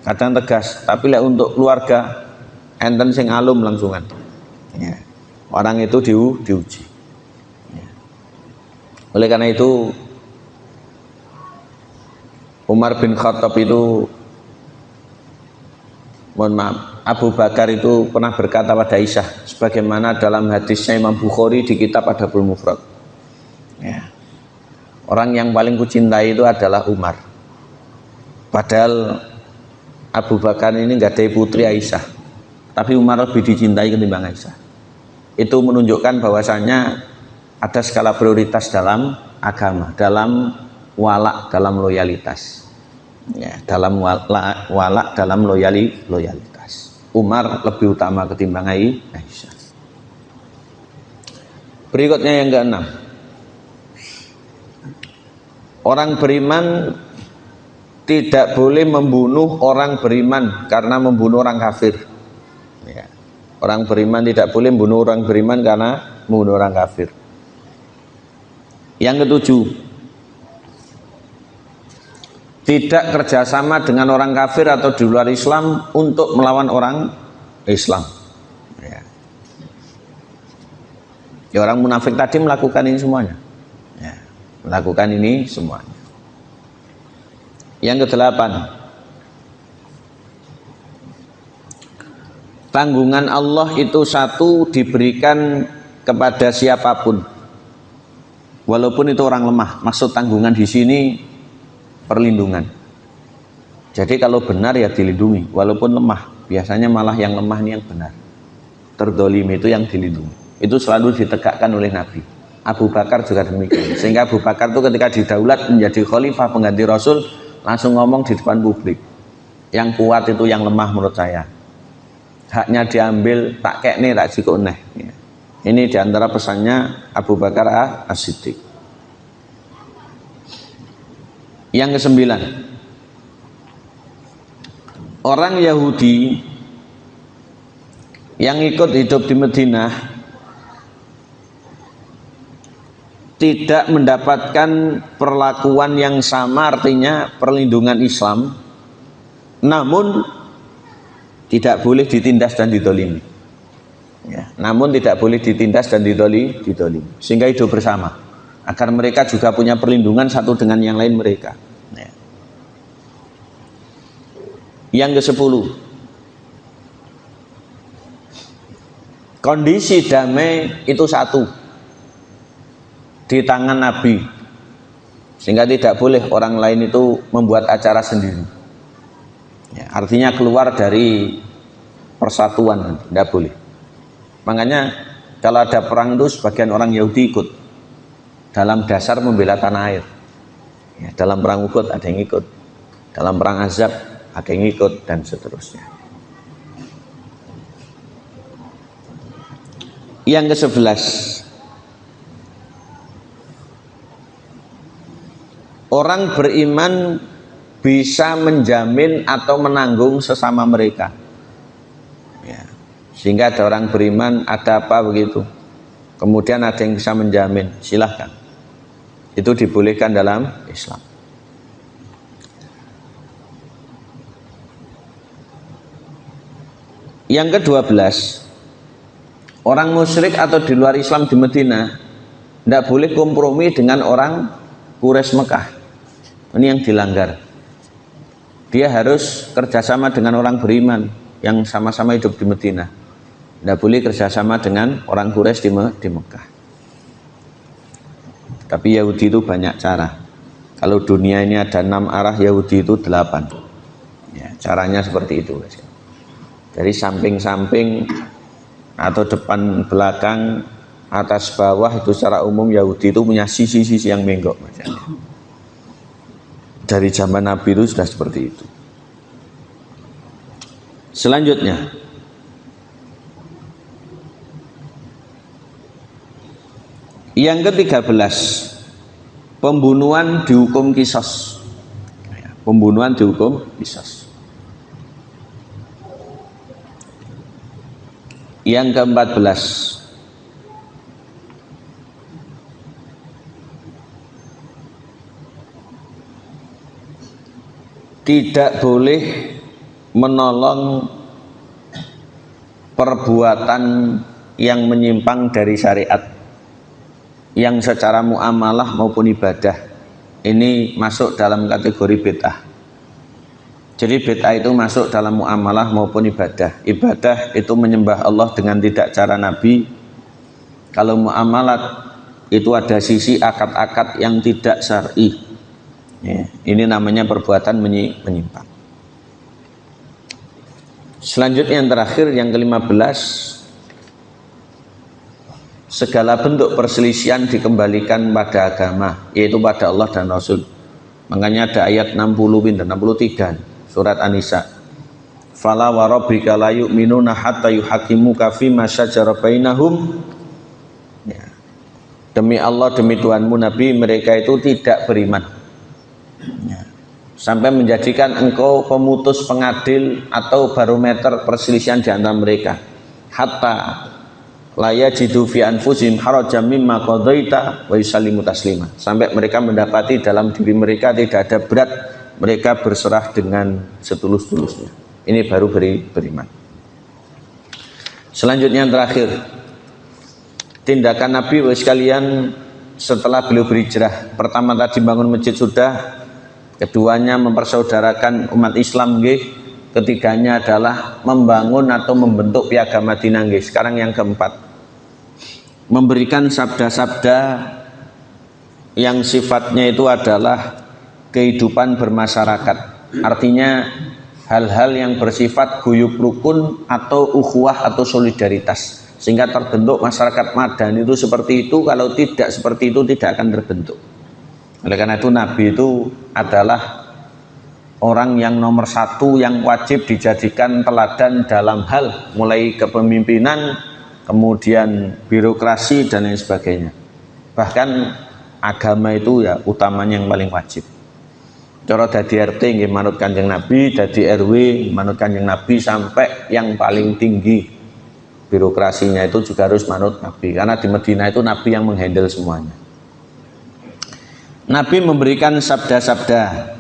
kadang tegas, tapi lah untuk keluarga enten sing alum langsungan ya. Orang itu diuji ya. Oleh karena itu Umar bin Khattab itu, mohon maaf, Abu Bakar itu pernah berkata pada Aisyah, sebagaimana dalam hadisnya Imam Bukhari di kitab Adabul Mufrad ya, orang yang paling kucintai itu adalah Umar. Padahal Abu Bakar ini nggak ada putri Aisyah, tapi Umar lebih dicintai ketimbang Aisyah. Itu menunjukkan bahwasannya ada skala prioritas dalam agama, dalam walak, dalam loyalitas ya, dalam walak, dalam loyalitas. Umar lebih utama ketimbang Aisyah. Berikutnya yang ke-6, orang beriman tidak boleh membunuh orang beriman karena membunuh orang kafir ya. Orang beriman tidak boleh membunuh orang beriman karena membunuh orang kafir. Yang ke-7, tidak kerjasama dengan orang kafir atau di luar Islam untuk melawan orang Islam ya, orang munafik tadi melakukan ini semuanya ya, melakukan ini semuanya. Yang ke-8, tanggungan Allah itu satu diberikan kepada siapapun, walaupun itu orang lemah. Maksud tanggungan di sini perlindungan. Jadi kalau benar ya dilindungi, walaupun lemah. Biasanya malah yang lemah ini yang benar. Terdolimi itu yang dilindungi. Itu selalu ditegakkan oleh Nabi. Abu Bakar juga demikian. Sehingga Abu Bakar itu ketika didaulat menjadi khalifah pengganti Rasul, langsung ngomong di depan publik, yang kuat itu yang lemah menurut saya. Haknya diambil, tak kek nih, tak jiko neh. Ini diantara pesannya Abu Bakar As-Siddiq. Yang kesembilan, orang Yahudi yang ikut hidup di Madinah tidak mendapatkan perlakuan yang sama, artinya perlindungan Islam, namun tidak boleh ditindas dan didolimi. Ya, namun tidak boleh ditindas dan didolimi, sehingga hidup bersama, agar mereka juga punya perlindungan satu dengan yang lain mereka. Ya. Yang ke-10, kondisi damai itu satu di tangan Nabi, sehingga tidak boleh orang lain itu membuat acara sendiri. Ya, artinya keluar dari persatuan, tidak boleh. Makanya kalau ada perang itu sebagian orang Yahudi ikut dalam dasar membela tanah air. Ya, dalam perang Uhud ada yang ikut, dalam perang Azab ada yang ikut, dan seterusnya. Yang ke-11, orang beriman bisa menjamin atau menanggung sesama mereka. Ya. Sehingga ada orang beriman, ada apa begitu, kemudian ada yang bisa menjamin, silahkan. Itu dibolehkan dalam Islam. Yang ke-12, orang musyrik atau di luar Islam di Madinah tidak boleh kompromi dengan orang Quraisy Mekah. Ini yang dilanggar. Dia harus kerjasama dengan orang beriman yang sama-sama hidup di Madinah. Tidak boleh kerjasama dengan orang Quraisy di Mekah. Tapi Yahudi itu banyak cara. Kalau dunia ini ada 6 arah, Yahudi itu 8. Ya, caranya seperti itu. Dari samping-samping atau depan belakang, atas bawah, itu secara umum Yahudi itu punya sisi-sisi yang menggok. Dari zaman Nabi itu sudah seperti itu. Selanjutnya, yang ke-13, pembunuhan dihukum qisas. Pembunuhan dihukum qisas. Yang ke-14, tidak boleh menolong perbuatan yang menyimpang dari syariat, yang secara muamalah maupun ibadah ini masuk dalam kategori bid'ah. Jadi bid'ah itu masuk dalam muamalah maupun ibadah. Ibadah itu menyembah Allah dengan tidak cara Nabi. Kalau muamalat itu ada sisi akad-akad yang tidak syar'i. Ya, ini namanya perbuatan menyimpang. Selanjutnya yang terakhir, yang ke-15, segala bentuk perselisihan dikembalikan pada agama, yaitu pada Allah dan Rasul. Makanya ada ayat 63 surat An-Nisa. Fala wa rabbika la yu'minuna hatta yuhakimuka fima syajara bainahum. Ya. Demi Allah, demi Tuhanmu Nabi, mereka itu tidak beriman. Ya. Sampai menjadikan engkau pemutus, pengadil atau barometer perselisihan di antara mereka. Hatta la yajidu fi anfusihim harajan mimma qadaita wa yusallimu taslima. Sampai mereka mendapati dalam diri mereka tidak ada berat, mereka berserah dengan setulus-tulusnya. Ini baru beriman. Selanjutnya yang terakhir, tindakan Nabi sekalian setelah beliau berhijrah. Pertama tadi bangun masjid sudah, keduanya mempersaudarakan umat Islam nggih, ketiganya adalah membangun atau membentuk piagam Madinah nggih. Sekarang yang keempat, memberikan sabda-sabda yang sifatnya itu adalah kehidupan bermasyarakat. Artinya hal-hal yang bersifat guyub rukun atau ukhuwah atau solidaritas, sehingga terbentuk masyarakat madani itu seperti itu. Kalau tidak seperti itu tidak akan terbentuk. Oleh karena itu Nabi itu adalah orang yang nomor satu yang wajib dijadikan teladan dalam hal mulai kepemimpinan, kemudian birokrasi dan lain sebagainya. Bahkan agama itu ya utamanya yang paling wajib. Cara dadi RT nggih manut Kanjeng Nabi, dadi RW manut Kanjeng Nabi, sampai yang paling tinggi birokrasinya itu juga harus manut Nabi. Karena di Madinah itu Nabi yang menghandle semuanya. Nabi memberikan sabda-sabda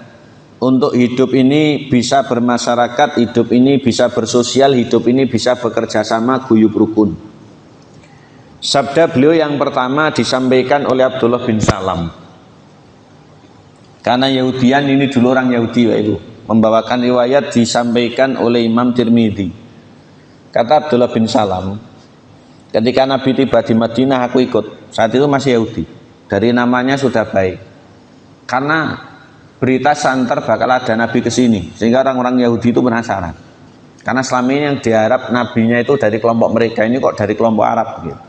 untuk hidup ini bisa bermasyarakat, hidup ini bisa bersosial, hidup ini bisa bekerja sama guyub rukun. Sabda beliau yang pertama disampaikan oleh Abdullah bin Salam. Karena Yahudian ini dulu orang Yahudi, Pak Ibu, membawakan riwayat disampaikan oleh Imam Tirmidzi. Kata Abdullah bin Salam, ketika Nabi tiba di Madinah aku ikut. Saat itu masih Yahudi. Dari namanya sudah baik. Karena berita santer bakal ada Nabi ke sini, sehingga orang-orang Yahudi itu penasaran. Karena selama ini yang diharap nabinya itu dari kelompok mereka, ini kok dari kelompok Arab gitu.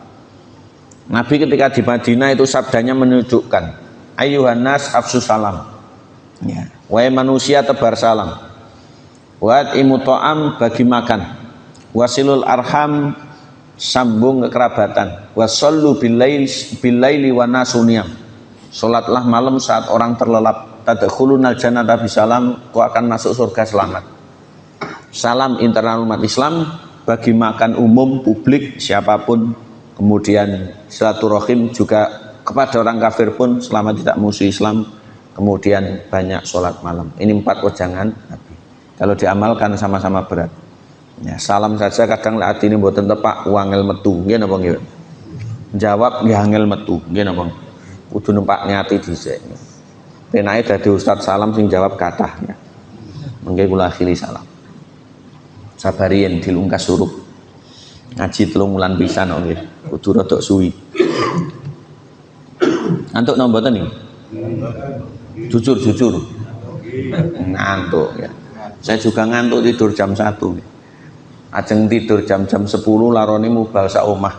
Nabi ketika di Madinah itu sabdanya menunjukkan, Ayyuhan nas afsus salam. Ya. Wahai manusia tebar salam. Wa imu ta'am bagi makan. Wasilul arham sambung kekerabatan. Wasallu billaili wa nasuniyam. Salatlah malam saat orang terlelap. Tadkhulunal jannata bisalam, kau akan masuk surga selamat. Salam internal umat Islam, bagi makan umum publik siapapun. Kemudian silaturahim juga kepada orang kafir pun selama tidak musuh Islam. Kemudian banyak sholat malam. Ini 4 wejangan Nabi. Kalau diamalkan sama-sama berat. Ya, salam saja kadang lah ini mboten tepak wangel metu. Nggih napa nggih? Jawab nggih angel metu. Nggih napa? Kudu numpak nyati dhisik. Penake dadi ustaz salam sing jawab kathah ya. Mengke kula akhiri salam. Sabarien dilungkas surup. Ngaji 3 wulan pisan kok nggih. Kudu rada suwi. Ngantuk napa mboten niki? Jujur. Ngantuk ya. Saya juga ngantuk tidur jam 1. Ajeng tidur jam-jam 10 larone mubal sak omah.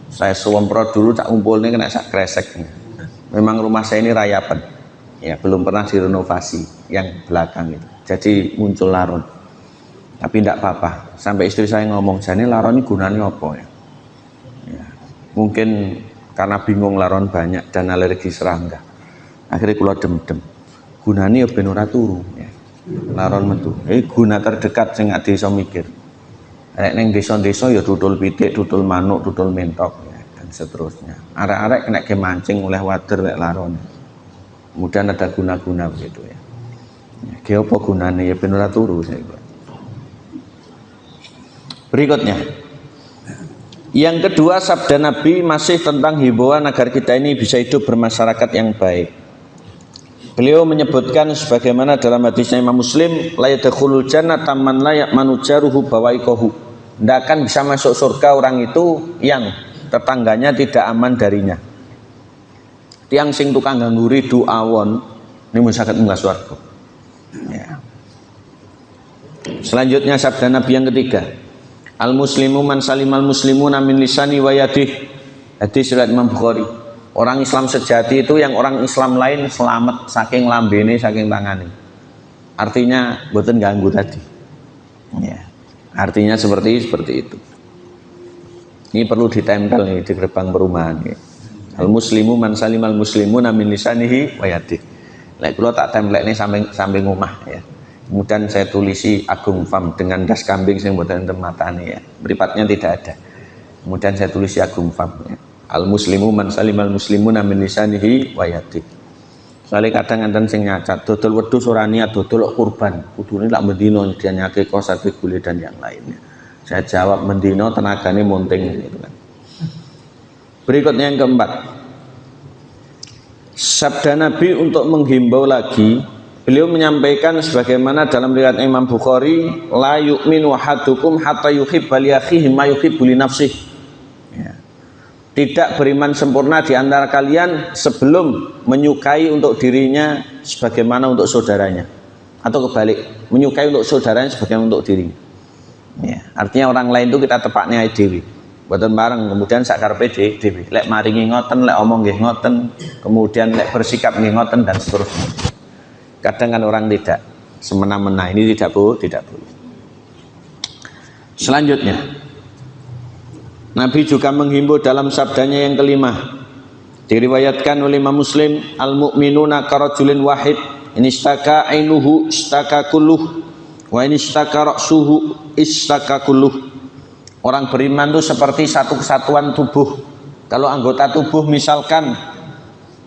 Saya suwempro dulu tak umpulne kena sak kresek. Memang rumah saya ini rayapan. Ya, belum pernah direnovasi yang belakang itu. Jadi muncul laron. Tapi tidak apa-apa. Sampai istri saya ngomong, "Jane laron ini gunanya apa ya?" Ya. Mungkin karena bingung laron banyak dan alergi serangga. Akhirnya kula dem-dem. Gunane ya ben ora turu ya. Laron metu. Guna terdekat sing ade iso mikir. Nek ning desa-desa ya tutul pitik, tutul manuk, tutul mentok ya, dan seterusnya. Arek-arek kena ke mancing oleh wader lek laron. Kemudian ada guna-guna begitu ya. Ge apa gunane ya ben ora turu saya. Berikutnya. Yang kedua, sabda Nabi masih tentang himbauan agar kita ini bisa hidup bermasyarakat yang baik. Beliau menyebutkan sebagaimana dalam hadisnya Imam Muslim, la yadkhulul jannata man la ya'manu jaruhu bawaikohu. Tidak akan bisa masuk surga orang itu yang tetangganya tidak aman darinya. Tiang sing tukang ngganggu ridu awon ini musyakat munggah swarga. Ya. Selanjutnya sabda Nabi yang ketiga, al muslimu man salimal muslimuna min lisani wa yadihi. Hadis riwayat Imam Bukhari. Orang Islam sejati itu yang orang Islam lain selamat saking lambene, saking tangane. Artinya mboten ganggu tadi. Ya. Artinya seperti itu. Ini perlu ditempel nih di gerbang perumahan ya. Al muslimu man salimal muslimuna min lisanihi wa yadihi. Lek kula tak templekne samping omah ya. Kemudian saya tulisi Agung Fam dengan das kambing sing mboten enten matane ya. Mripatnya tidak ada. Kemudian saya tulisi Agung Fam ya. Al muslimu man salimal muslimuna min lisanihi wa yadihi. Soalnya kadang enten sing nyacat dodol wedhus ora niat dodol kurban. Kudune lak mendino nyediake kos sate gule dan yang lainnya. Saya jawab mendino tenagane monting gitu kan. Berikutnya yang keempat. Sabda Nabi untuk menghimbau lagi. Beliau menyampaikan sebagaimana dalam riwayat Imam Bukhari, la yu'minu ahadukum hatta yuhibba li akhihi ma yuhibbu li nafsihi. Ya. tidak beriman sempurna di antara kalian sebelum menyukai untuk dirinya sebagaimana untuk saudaranya, atau kebalik, menyukai untuk saudaranya sebagaimana untuk dirinya. Ya, artinya orang lain itu kita tepaknya dewi, buatan bareng, kemudian sakarpe dewi, lek maringi ngoten, lek omong nggih ngoten, kemudian lek bersikap nggih ngoten dan seterusnya. Kadang kan orang tidak semena-mena, ini tidak boleh. Selanjutnya, Nabi juga menghimbau dalam sabdanya yang kelima, diriwayatkan oleh Imam Muslim, al-mu'minuna karajulin wahid, in istaka ainuhu istaka kulluh, wa in istaka ra'suhu istaka kulluh. Orang beriman itu seperti satu kesatuan tubuh. Kalau anggota tubuh misalkan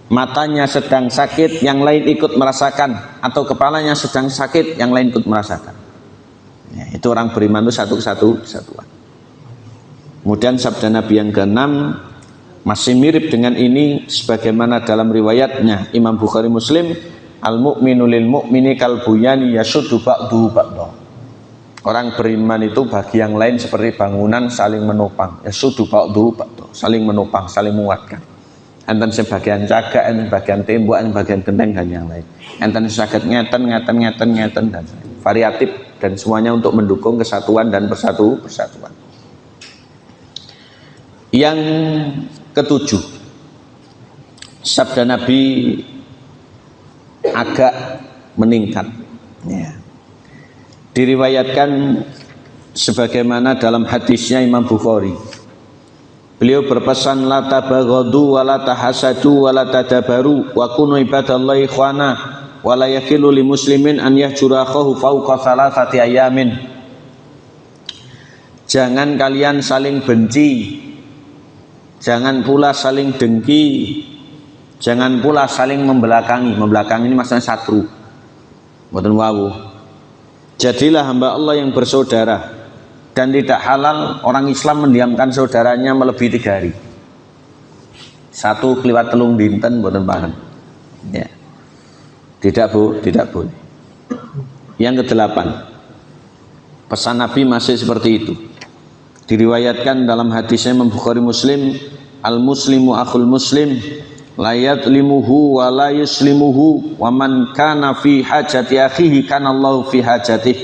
matanya sedang sakit, yang lain ikut merasakan, atau kepalanya sedang sakit, yang lain ikut merasakan. Ya, itu orang beriman itu satu kesatuan. Kemudian sabda Nabi yang keenam masih mirip dengan ini sebagaimana dalam riwayatnya Imam Bukhari Muslim, al-mu'minu lil mu'mini kal bunyani yashuddu ba'duhu ba'dha. Orang beriman itu bagi yang lain seperti bangunan saling menopang, yashuddu ba'duhu ba'dha, saling menopang, saling menguatkan. Enten sebagian jaga, enten bagian tembok, enten bagian genteng dan yang lain. Enten saged ngeten dan variatif, dan semuanya untuk mendukung kesatuan dan persatuan. Yang ketujuh, sabda Nabi agak meningkat. Ya. Diriwayatkan sebagaimana dalam hadisnya Imam Bukhari. Beliau berpesan, la tabaghadu wa la tahasadu wa la tadabaru wa kunu ibadallahi ikhwana wa la yakilu li muslimin an yahjura akhahu fawqa salasati ayamin. Jangan kalian saling benci, jangan pula saling dengki, jangan pula saling membelakangi. Membelakangi ini maksudnya satru. Mboten wawu. Jadilah hamba Allah yang bersaudara, dan tidak halal orang Islam mendiamkan saudaranya melebihi 3 hari. 1 kliwat telung dinten mboten paham. Ya. Tidak boleh. Yang ke-8, pesan Nabi masih seperti itu. Diriwayatkan dalam hadisnya Imam Bukhari Muslim, al-muslimu akhul muslim, la yadlimuhu wa la yuslimuhu, wa man kana fi hajati akhihi kana Allahu fi hajatihi,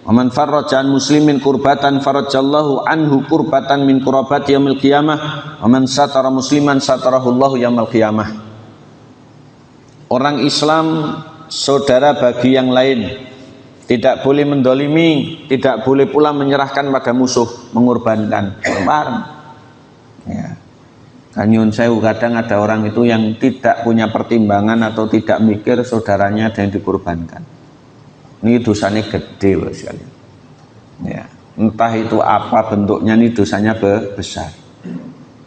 wa man farraja an muslimin kurbatan farajallahu anhu kurbatan min kurabati yaumil qiyamah, wa man satara musliman satarahullahu yaumil qiyamah. Orang Islam saudara bagi yang lain, tidak boleh mendolimi, tidak boleh pula menyerahkan pada musuh, mengorbankan bareng. Ya. Kanyun sewu, kadang ada orang itu yang tidak punya pertimbangan atau tidak mikir saudaranya ada yang dikorbankan. Ini dosanya gede sekali. Ya. Entah itu apa bentuknya, ini dosanya besar.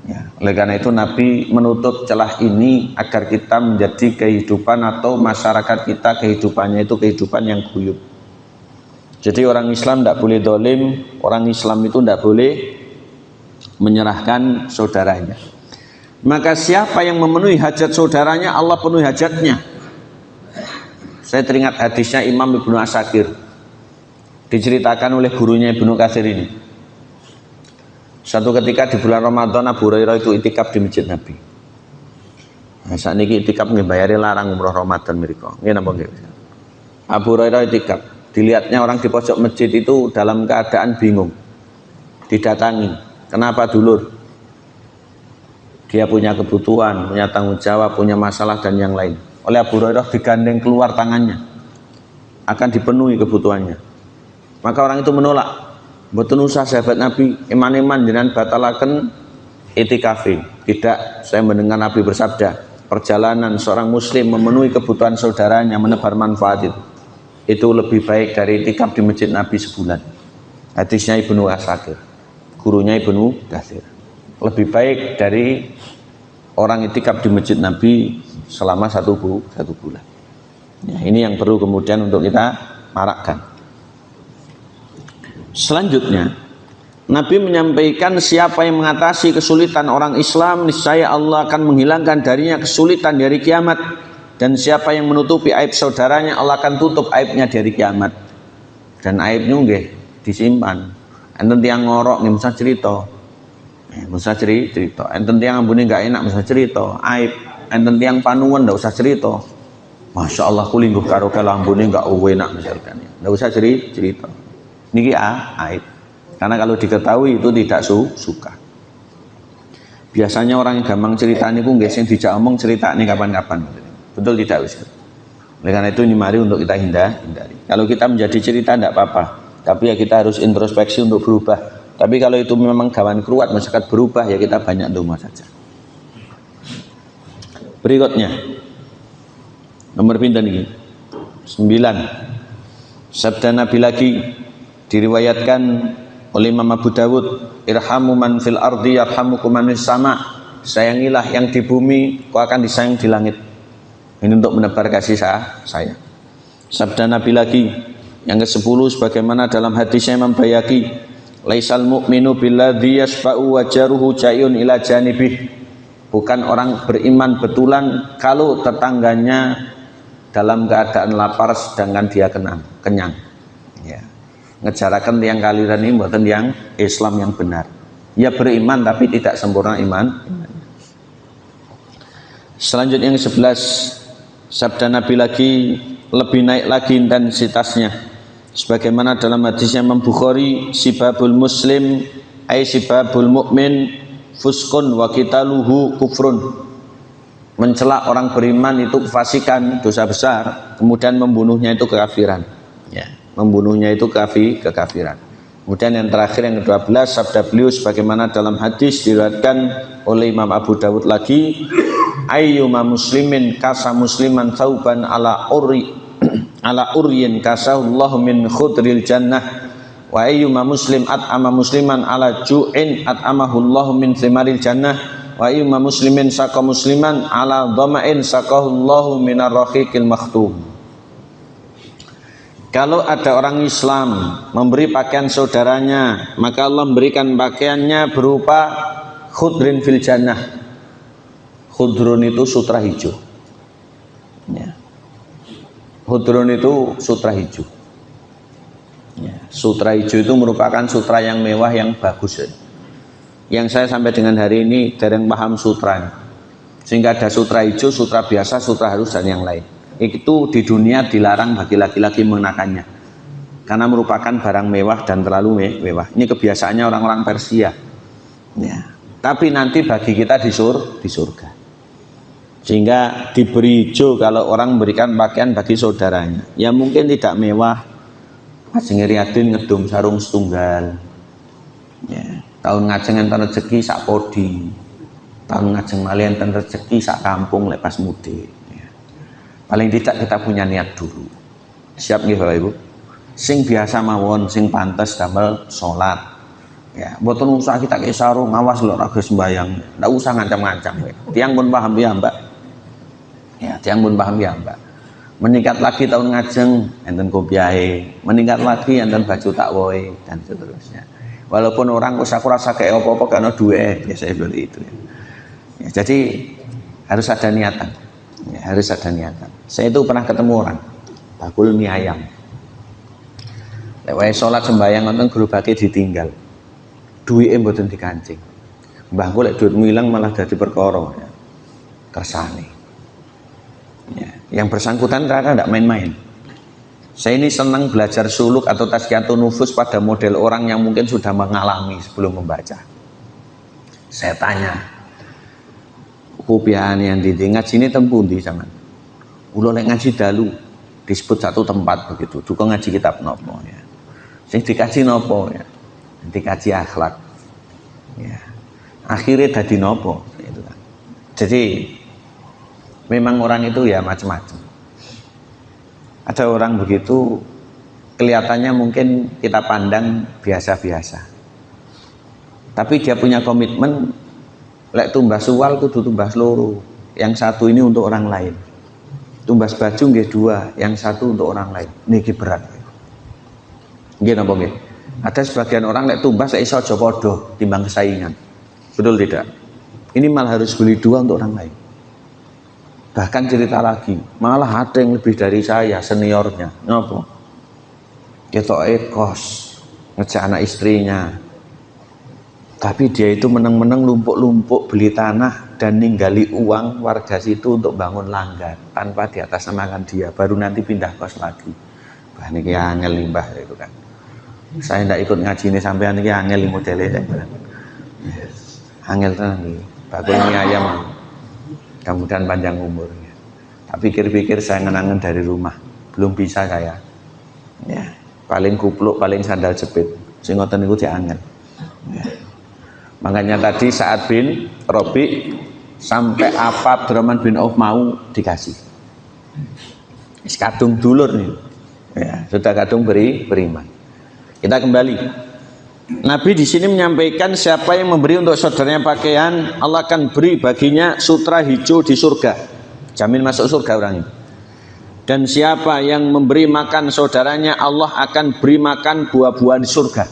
Ya. Oleh karena itu Nabi menutup celah ini agar kita menjadi kehidupan atau masyarakat kita kehidupannya itu kehidupan yang guyup. Jadi orang Islam tidak boleh dolim, orang Islam itu tidak boleh menyerahkan saudaranya. Maka siapa yang memenuhi hajat saudaranya, Allah penuhi hajatnya. Saya teringat hadisnya Imam Ibnu Asakir, diceritakan oleh gurunya Ibnu Katsir ini. Suatu ketika di bulan Ramadan, Abu Hurairah itu itikaf di masjid Nabi. Nah, saat ini itikaf ngebayari larang umroh Ramadan mereka. Abu Hurairah itikaf, dilihatnya orang di pojok masjid itu dalam keadaan bingung. Didatangi, kenapa dulur? Dia punya kebutuhan, punya tanggung jawab, punya masalah dan yang lain. Oleh Abu Hurairah digandeng keluar tangannya, akan dipenuhi kebutuhannya. Maka orang itu menolak. Mboten usah sahabat Nabi, iman-iman jenengan batalaken itikafi. Tidak, saya mendengar Nabi bersabda, perjalanan seorang muslim memenuhi kebutuhan saudaranya, menebar manfaat itu lebih baik dari itikaf di masjid Nabi sebulan. Hadisnya Ibnu Asakir, gurunya Ibnu Katsir. Lebih baik dari orang itikaf di masjid Nabi selama satu bulan. Ya, ini yang perlu kemudian untuk kita marakkan. Selanjutnya, Nabi menyampaikan siapa yang mengatasi kesulitan orang Islam, niscaya Allah akan menghilangkan darinya kesulitan dari kiamat. Dan siapa yang menutupi aib saudaranya, Allah akan tutup aibnya dari kiamat. Dan aibnya nggih disimpan. Enten tiang ngorok nggih mesti cerita. Usah cerita. Enten tiang ambune enggak enak usah cerita. Aib. Enten tiang panuwun ndak usah cerita. Masya Allah ku lingguh karo ambune enggak enak misalkan. Ndak usah cerita. Niki aib. Karena kalau diketahui itu tidak suka. Biasanya orang yang gampang cerita niku nggih sing dijak omong ceritane kapan-kapan. Betul tidak Ustaz? Oleh karena itu ini mari untuk kita hindari. Kalau kita menjadi cerita tidak apa-apa, tapi ya kita harus introspeksi untuk berubah. Tapi kalau itu memang gawan keruat masyarakat berubah, ya kita banyak doa saja. Berikutnya nomor pinten iki? 9. Sabda Nabi lagi diriwayatkan oleh Imam Abu Dawud, irhamu man fil ardi yarhamukum man fis sama. Sayangilah yang di bumi, kau akan disayang di langit. Ini untuk menebar kasih sayang. Sabda Nabi lagi yang ke-10 sebagaimana dalam hadisnya Imam Bayhaqi, laisal mu'minu billadzi yasfa'u wajaruhu ja'un ila janibih. Bukan orang beriman betulan kalau tetangganya dalam keadaan lapar sedangkan dia kenyang. Ya. Ngejarakan tiang kaliran ini buatan yang Islam yang benar. Ya beriman tapi tidak sempurna iman. Selanjutnya yang 11, sabda Nabi lagi lebih naik lagi intensitasnya. Sebagaimana dalam hadisnya Imam Bukhari, sibabul muslim ay sibabul mu'min fuskun wa qitaluhu kufrun. Mencela orang beriman itu kefasikan, dosa besar, kemudian membunuhnya itu kekafiran. Ya, membunuhnya itu kekafiran. Kemudian yang terakhir yang ke-12, sabda beliau sebagaimana dalam hadis diriwayatkan oleh Imam Abu Dawud lagi, ayyuma muslimin kasa musliman thauban ala uryin kasahullahu min khudril jannah wa ayyuma muslim at'ama musliman ala ju'in at'amahullahu min thimaril jannah wa ayyuma muslimin saqa musliman ala dhama'in saqahullahu minar rahiqil makhtum. Kalau ada orang Islam memberi pakaian saudaranya, maka Allah memberikan pakaiannya berupa khudrin fil jannah. Khudrun itu sutra hijau. Ya. Khudrun itu sutra hijau. Ya. Sutra hijau itu merupakan sutra yang mewah, yang bagus. Ya. Yang saya sampai dengan hari ini jarang paham sutra. Sehingga ada sutra hijau, sutra biasa, sutra halus dan yang lain. Itu di dunia dilarang bagi laki-laki mengenakannya karena merupakan barang mewah dan terlalu mewah. Ini kebiasaannya orang-orang Persia ya. Tapi nanti bagi kita di surga, sehingga diberi hijau kalau orang memberikan pakaian bagi saudaranya. Ya mungkin tidak mewah, masih ngeriadin ngedum sarung setunggal ya. Tahun ngajeng enten rezeki sak podi, tahun ngajeng malih enten rezeki sak kampung lepas mudik. Paling tidak kita punya niat dulu. Siap nggih Bapak Ibu? Sing biasa mawon, sing pantes damel salat. Ya, mboten usah kita ke sarung, awas lho ora sembayang. Ndak usah ngancam-ngancam. Tiang pun paham ya, Mbak. Ya, tiang pun paham ya, Mbak. Meningkat lagi tahun ngajeng enten kopiahe, meningkat lagi enten baju takwoe dan seterusnya. Walaupun orang kok aku rasa kayak apa-apa karena duwe, biasa seperti itu. Ya, jadi harus ada niatan. Ya, harus ada niatan. Saya itu pernah ketemu orang bakul mie ayam. Lek sholat sembahyang nonton gerobake ditinggal. Duwike mboten dikancing. Mbahku lek duitmu ilang malah dadi perkara ya. Kersane. Ya, yang bersangkutan ternyata tidak main-main. Saya ini senang belajar suluk atau tazkiyatun nufus pada model orang yang mungkin sudah mengalami sebelum membaca. Saya tanya, kupian yang ngaji ini tempuh di zaman. Ulo lek ngaji dalu disebut satu tempat begitu. Duka ngaji kitab nopo ya. Sing dikaji nopo ya. Dikaji akhlak. Ya. Akhirnya dadi nopo itu kan. Jadi memang orang itu ya macam-macam. Ada orang begitu kelihatannya mungkin kita pandang biasa-biasa. Tapi dia punya komitmen lek tumbas suwal kudu tumbas loro. Yang satu ini untuk orang lain. Tumbas baju nggih dua, yang satu untuk orang lain. Niki berat. Nggih napa nggih? Ada sebagian orang lek tumbas lek iso aja padha timbang kesaingan. Betul tidak? Ini malah harus beli dua untuk orang lain. Bahkan cerita lagi, malah ada yang lebih dari saya, seniornya. Napa? Ketoke kos, ngejak anak istrinya. Tapi dia itu menang-menang lumpuk-lumpuk beli tanah dan ninggali uang warga situ untuk bangun langgar tanpa diatasnamakan dia, baru nanti pindah kos lagi. Bah niki angel limbah itu kan. Saya tidak ikut ngaji ini sampai niki angel modelnya saya. Angel tenan iki. Bakul mie ayam. Mudah-mudahan panjang umurnya. Tapi pikir-pikir saya ngenangan dari rumah, belum bisa saya. Ya, paling kupluk, paling sandal jepit. Sing ngoten niku diangel. Ya. Makanya tadi Sa'ad bin Rabi sampai apa Abdurrahman bin Auf mau dikasih. Kadung dulur nih. Ya, sudah kadung beriman. Kita kembali. Nabi di sini menyampaikan siapa yang memberi untuk saudaranya pakaian, Allah akan beri baginya sutra hijau di surga. Jamin masuk surga orang ini. Dan siapa yang memberi makan saudaranya, Allah akan beri makan buah-buahan di surga.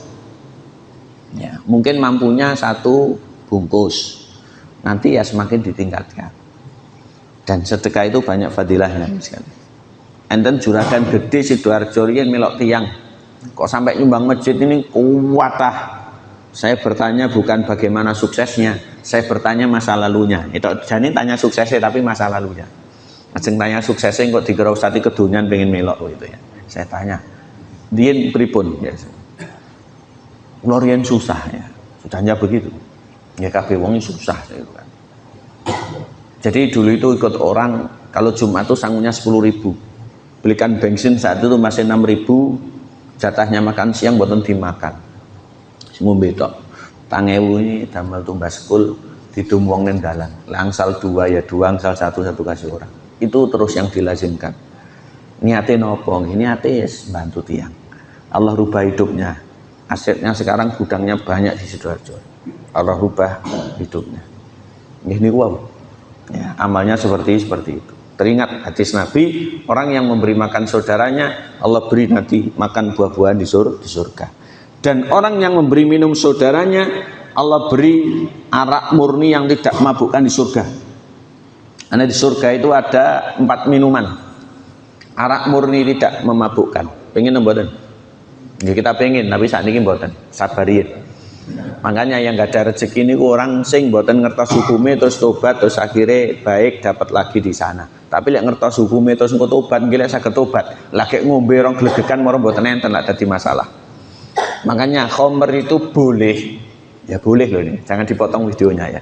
Ya, mungkin mampunya 1 bungkus, nanti ya semakin ditingkatkan. Dan sedekah itu banyak fadilahnya sekali. Enten juragan gede Sidoarjo riyen melok tiang, kok sampai nyumbang masjid ini kuat ah. Saya bertanya bukan bagaimana suksesnya, saya bertanya masa lalunya. Itu jadi tanya suksesnya tapi masa lalunya. Ajeng tanya suksesnya kok dikira ustadi kedunyan pengen melok gitu ya. Saya tanya, dien pripun biasa. Lorian susah ya, sudahnya begitu. Ya kabeh wong susah gitu kan. Jadi dulu itu ikut orang kalau Jumat itu sangunya 10.000. Belikan bensin saat itu masih 6.000, jatahnya makan siang boten dimakan. Ngombe tok. Tangewu ini damel tumbas sekul didumwong ning dalan. Langsal 2 ya 2, angsal 1 kasih orang. Itu terus yang dilazimkan. Niate nopo? Niate yes, bantu tiang. Allah rubah hidupnya. Asetnya sekarang gudangnya banyak di Sidoarjo. Allah rubah hidupnya. Ini wow. Ya, amalnya seperti itu. Teringat hadis Nabi, orang yang memberi makan saudaranya, Allah beri nanti makan buah-buahan di surga. Dan orang yang memberi minum saudaranya, Allah beri arak murni yang tidak mabukkan di surga. Karena di surga itu ada 4 minuman. Arak murni tidak memabukkan. Pengen mboten? Ya kita pengen, tapi saat ini mboten. Sabarin. Makanya yang gak ada rezeki ini orang sing mboten ngertos hukumnya terus tobat terus akhirnya baik dapat lagi di sana. Tapi lek ngertos hukumnya terus engko tobat, nggih lek saged tobat. Lagi ngombe rong glegekan moro mboten enten lak dadi masalah. Makanya khamr itu boleh. Ya boleh loh ini, jangan dipotong videonya ya.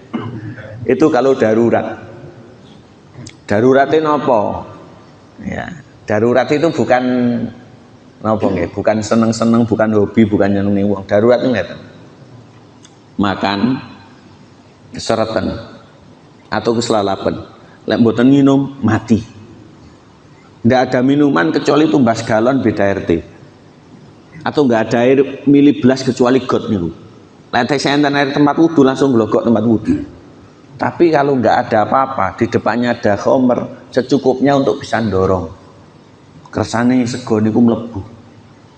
Itu kalau darurat. Daruratnya nopo? Ya, darurat itu bukan nopo nggih, bukan seneng-seneng, bukan hobi, bukan nyenengi wong. Darurat itu ngeten. Makan keseretan atau keselalapan. Lek mboten minum mati. Ndak ada minuman kecuali tumbas galon beda RT. Atau nggak ada air miliblas kecuali got niku. Lek enten air tempat wudu langsung glogok tempat wudu. Tapi kalau nggak ada apa-apa, di depannya ada khamr, secukupnya untuk bisa dorong. Kersane sego niku mlebu.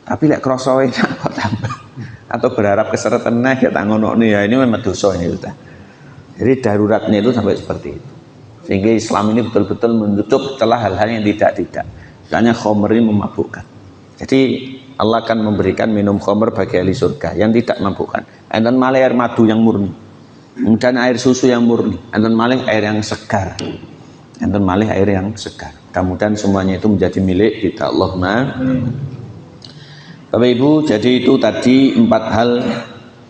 Tapi lek krasa enak kok tambah. Atau berharap keseretan nah ya tak ngono ya ini memang dosa ini sudah. Jadi daruratnya itu sampai seperti itu. Sehingga Islam ini betul-betul menutup celah hal-hal yang tidak. Misalnya khamr ini memabukkan. Jadi Allah akan memberikan minum khamr bagi ahli surga yang tidak memabukkan. Enten malih air madu yang murni. Kemudian air susu yang murni. Enten malih air yang segar. Enten malih air yang segar. Mudah-mudahan semuanya itu menjadi milik kita. Allahumma. Bapak Ibu, jadi itu tadi 4 hal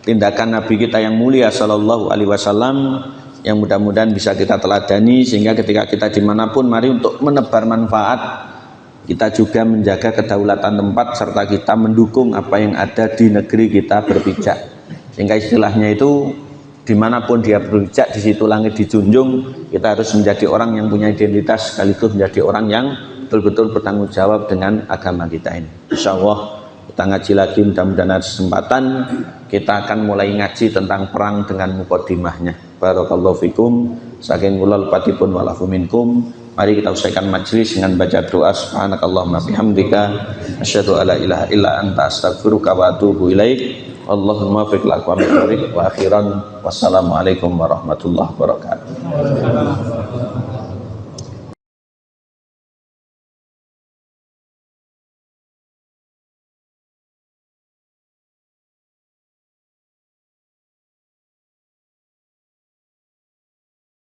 tindakan Nabi kita yang mulia Sallallahu Alaihi Wasallam yang mudah-mudahan bisa kita teladani sehingga ketika kita dimanapun mari untuk menebar manfaat kita juga menjaga kedaulatan tempat serta kita mendukung apa yang ada di negeri kita berpijak sehingga istilahnya itu dimanapun dia berpijak di situ langit dijunjung. Kita harus menjadi orang yang punya identitas sekaligus menjadi orang yang betul-betul bertanggung jawab dengan agama kita ini. Insya Allah kita ngaji lagi, mudah-mudahan ada kesempatan kita akan mulai ngaji tentang perang dengan mukaddimahnya. Barakallahu fikum, saking ulal patipun walafu minkum. Mari kita usaikan majlis dengan baca doa subhanakallahumma bihamdika asyhadu alla ilaha illa anta astaghfiruka wa atubu ilaik. Allahumma fiqh lakum wa akhiran wassalamualaikum warahmatullahi wabarakatuh.